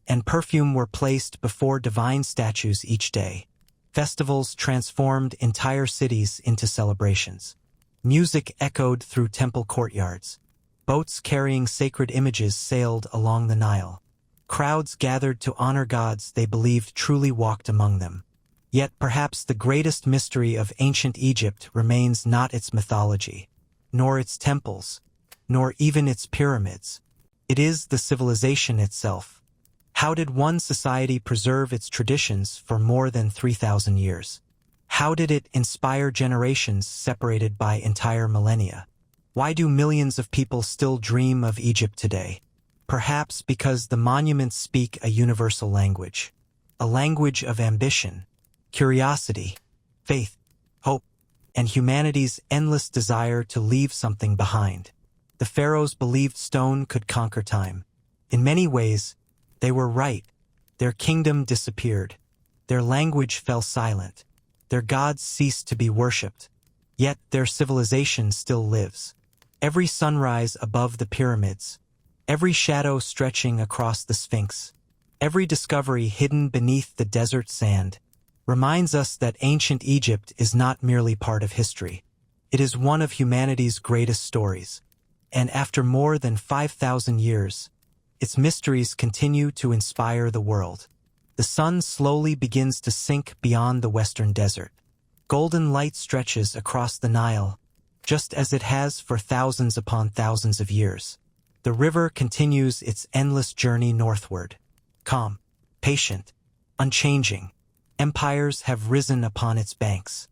and perfume were placed before divine statues each day. Festivals transformed entire cities into celebrations. Music echoed through temple courtyards. Boats carrying sacred images sailed along the Nile. Crowds gathered to honor gods they believed truly walked among them. Yet perhaps the greatest mystery of ancient Egypt remains not its mythology, nor its temples, nor even its pyramids. It is the civilization itself. How did one society preserve its traditions for more than 3,000 years? How did it inspire generations separated by entire millennia? Why do millions of people still dream of Egypt today? Perhaps because the monuments speak a universal language, a language of ambition, curiosity, faith, hope, and humanity's endless desire to leave something behind. The pharaohs believed stone could conquer time. In many ways, they were right. Their kingdom disappeared. Their language fell silent. Their gods ceased to be worshipped. Yet their civilization still lives. Every sunrise above the pyramids, every shadow stretching across the Sphinx, every discovery hidden beneath the desert sand, reminds us that ancient Egypt is not merely part of history. It is one of humanity's greatest stories. And after more than 5,000 years, its mysteries continue to inspire the world. The sun slowly begins to sink beyond the western desert. Golden light stretches across the Nile, just as it has for thousands upon thousands of years. The river continues its endless journey northward. Calm, patient, unchanging. Empires have risen upon its banks.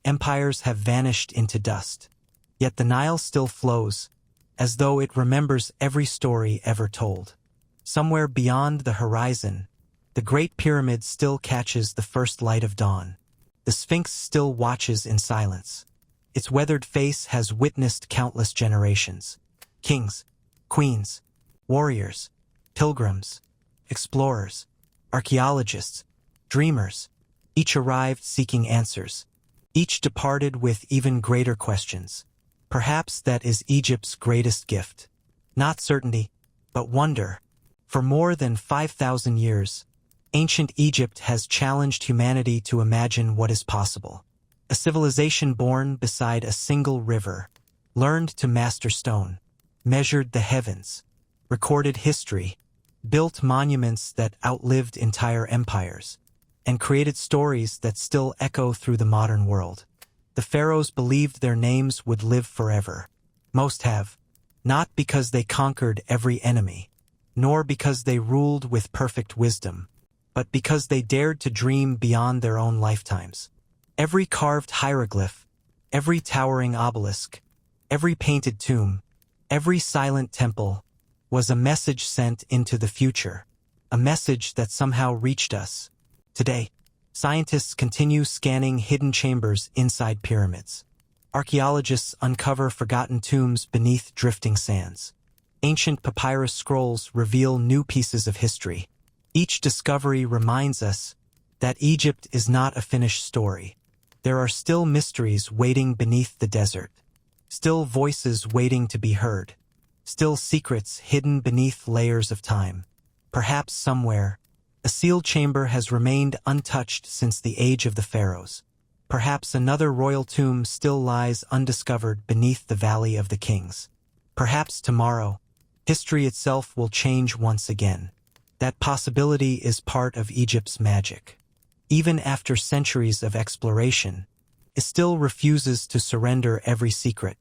Empires have vanished into dust. Yet the Nile still flows, as though it remembers every story ever told. Somewhere beyond the horizon, the Great Pyramid still catches the first light of dawn. The Sphinx still watches in silence. Its weathered face has witnessed countless generations. Kings, queens, warriors, pilgrims, explorers, archaeologists, dreamers, each arrived seeking answers. Each departed with even greater questions. Perhaps that is Egypt's greatest gift. Not certainty, but wonder. For more than 5,000 years, ancient Egypt has challenged humanity to imagine what is possible. A civilization born beside a single river, learned to master stone, measured the heavens, recorded history, built monuments that outlived entire empires, and created stories that still echo through the modern world. The pharaohs believed their names would live forever. Most have, not because they conquered every enemy, nor because they ruled with perfect wisdom, but because they dared to dream beyond their own lifetimes. Every carved hieroglyph, every towering obelisk, every painted tomb, every silent temple was a message sent into the future, a message that somehow reached us. Today, scientists continue scanning hidden chambers inside pyramids. Archaeologists uncover forgotten tombs beneath drifting sands. Ancient papyrus scrolls reveal new pieces of history. Each discovery reminds us that Egypt is not a finished story. There are still mysteries waiting beneath the desert, still voices waiting to be heard, still secrets hidden beneath layers of time. Perhaps somewhere, a sealed chamber has remained untouched since the age of the pharaohs. Perhaps another royal tomb still lies undiscovered beneath the Valley of the Kings. Perhaps tomorrow, history itself will change once again. That possibility is part of Egypt's magic. Even after centuries of exploration, it still refuses to surrender every secret.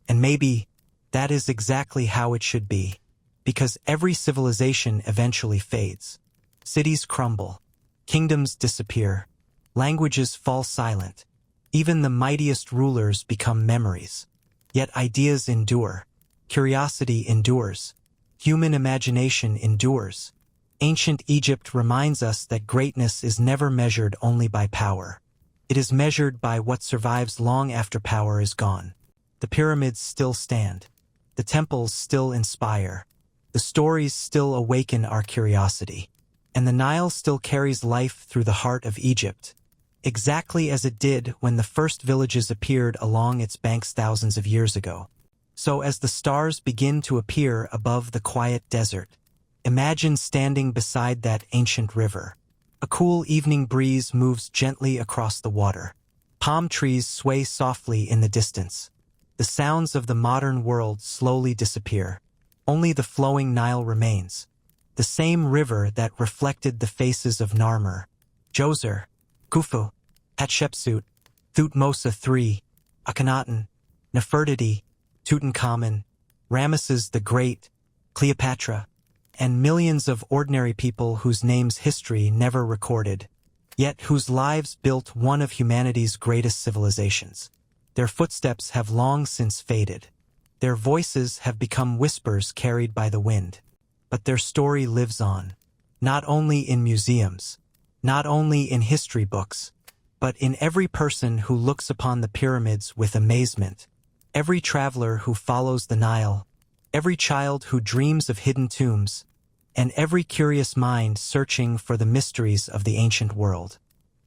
And maybe that is exactly how it should be, because every civilization eventually fades. Cities crumble, kingdoms disappear, languages fall silent, even the mightiest rulers become memories. Yet ideas endure, curiosity endures, human imagination endures. Ancient Egypt reminds us that greatness is never measured only by power. It is measured by what survives long after power is gone. The pyramids still stand. The temples still inspire. The stories still awaken our curiosity. And the Nile still carries life through the heart of Egypt, exactly as it did when the first villages appeared along its banks thousands of years ago. So as the stars begin to appear above the quiet desert, imagine standing beside that ancient river. A cool evening breeze moves gently across the water. Palm trees sway softly in the distance. The sounds of the modern world slowly disappear. Only the flowing Nile remains. The same river that reflected the faces of Narmer, Djoser, Khufu, Hatshepsut, Thutmose III, Akhenaten, Nefertiti, Tutankhamun, Ramesses the Great, Cleopatra, and millions of ordinary people whose names history never recorded, yet whose lives built one of humanity's greatest civilizations. Their footsteps have long since faded. Their voices have become whispers carried by the wind. But their story lives on, not only in museums, not only in history books, but in every person who looks upon the pyramids with amazement, every traveler who follows the Nile, every child who dreams of hidden tombs, and every curious mind searching for the mysteries of the ancient world.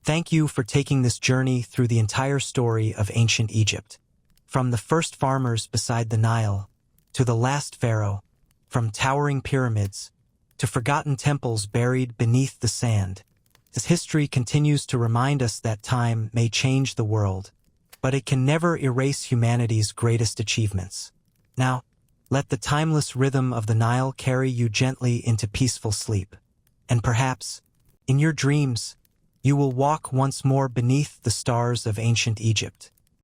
Thank you for taking this journey through the entire story of ancient Egypt. From the first farmers beside the Nile, to the last pharaoh, from towering pyramids, to forgotten temples buried beneath the sand. This history continues to remind us that time may change the world, but it can never erase humanity's greatest achievements. Now, let the timeless rhythm of the Nile carry you gently into peaceful sleep. And perhaps, in your dreams, you will walk once more beneath the stars of ancient Egypt.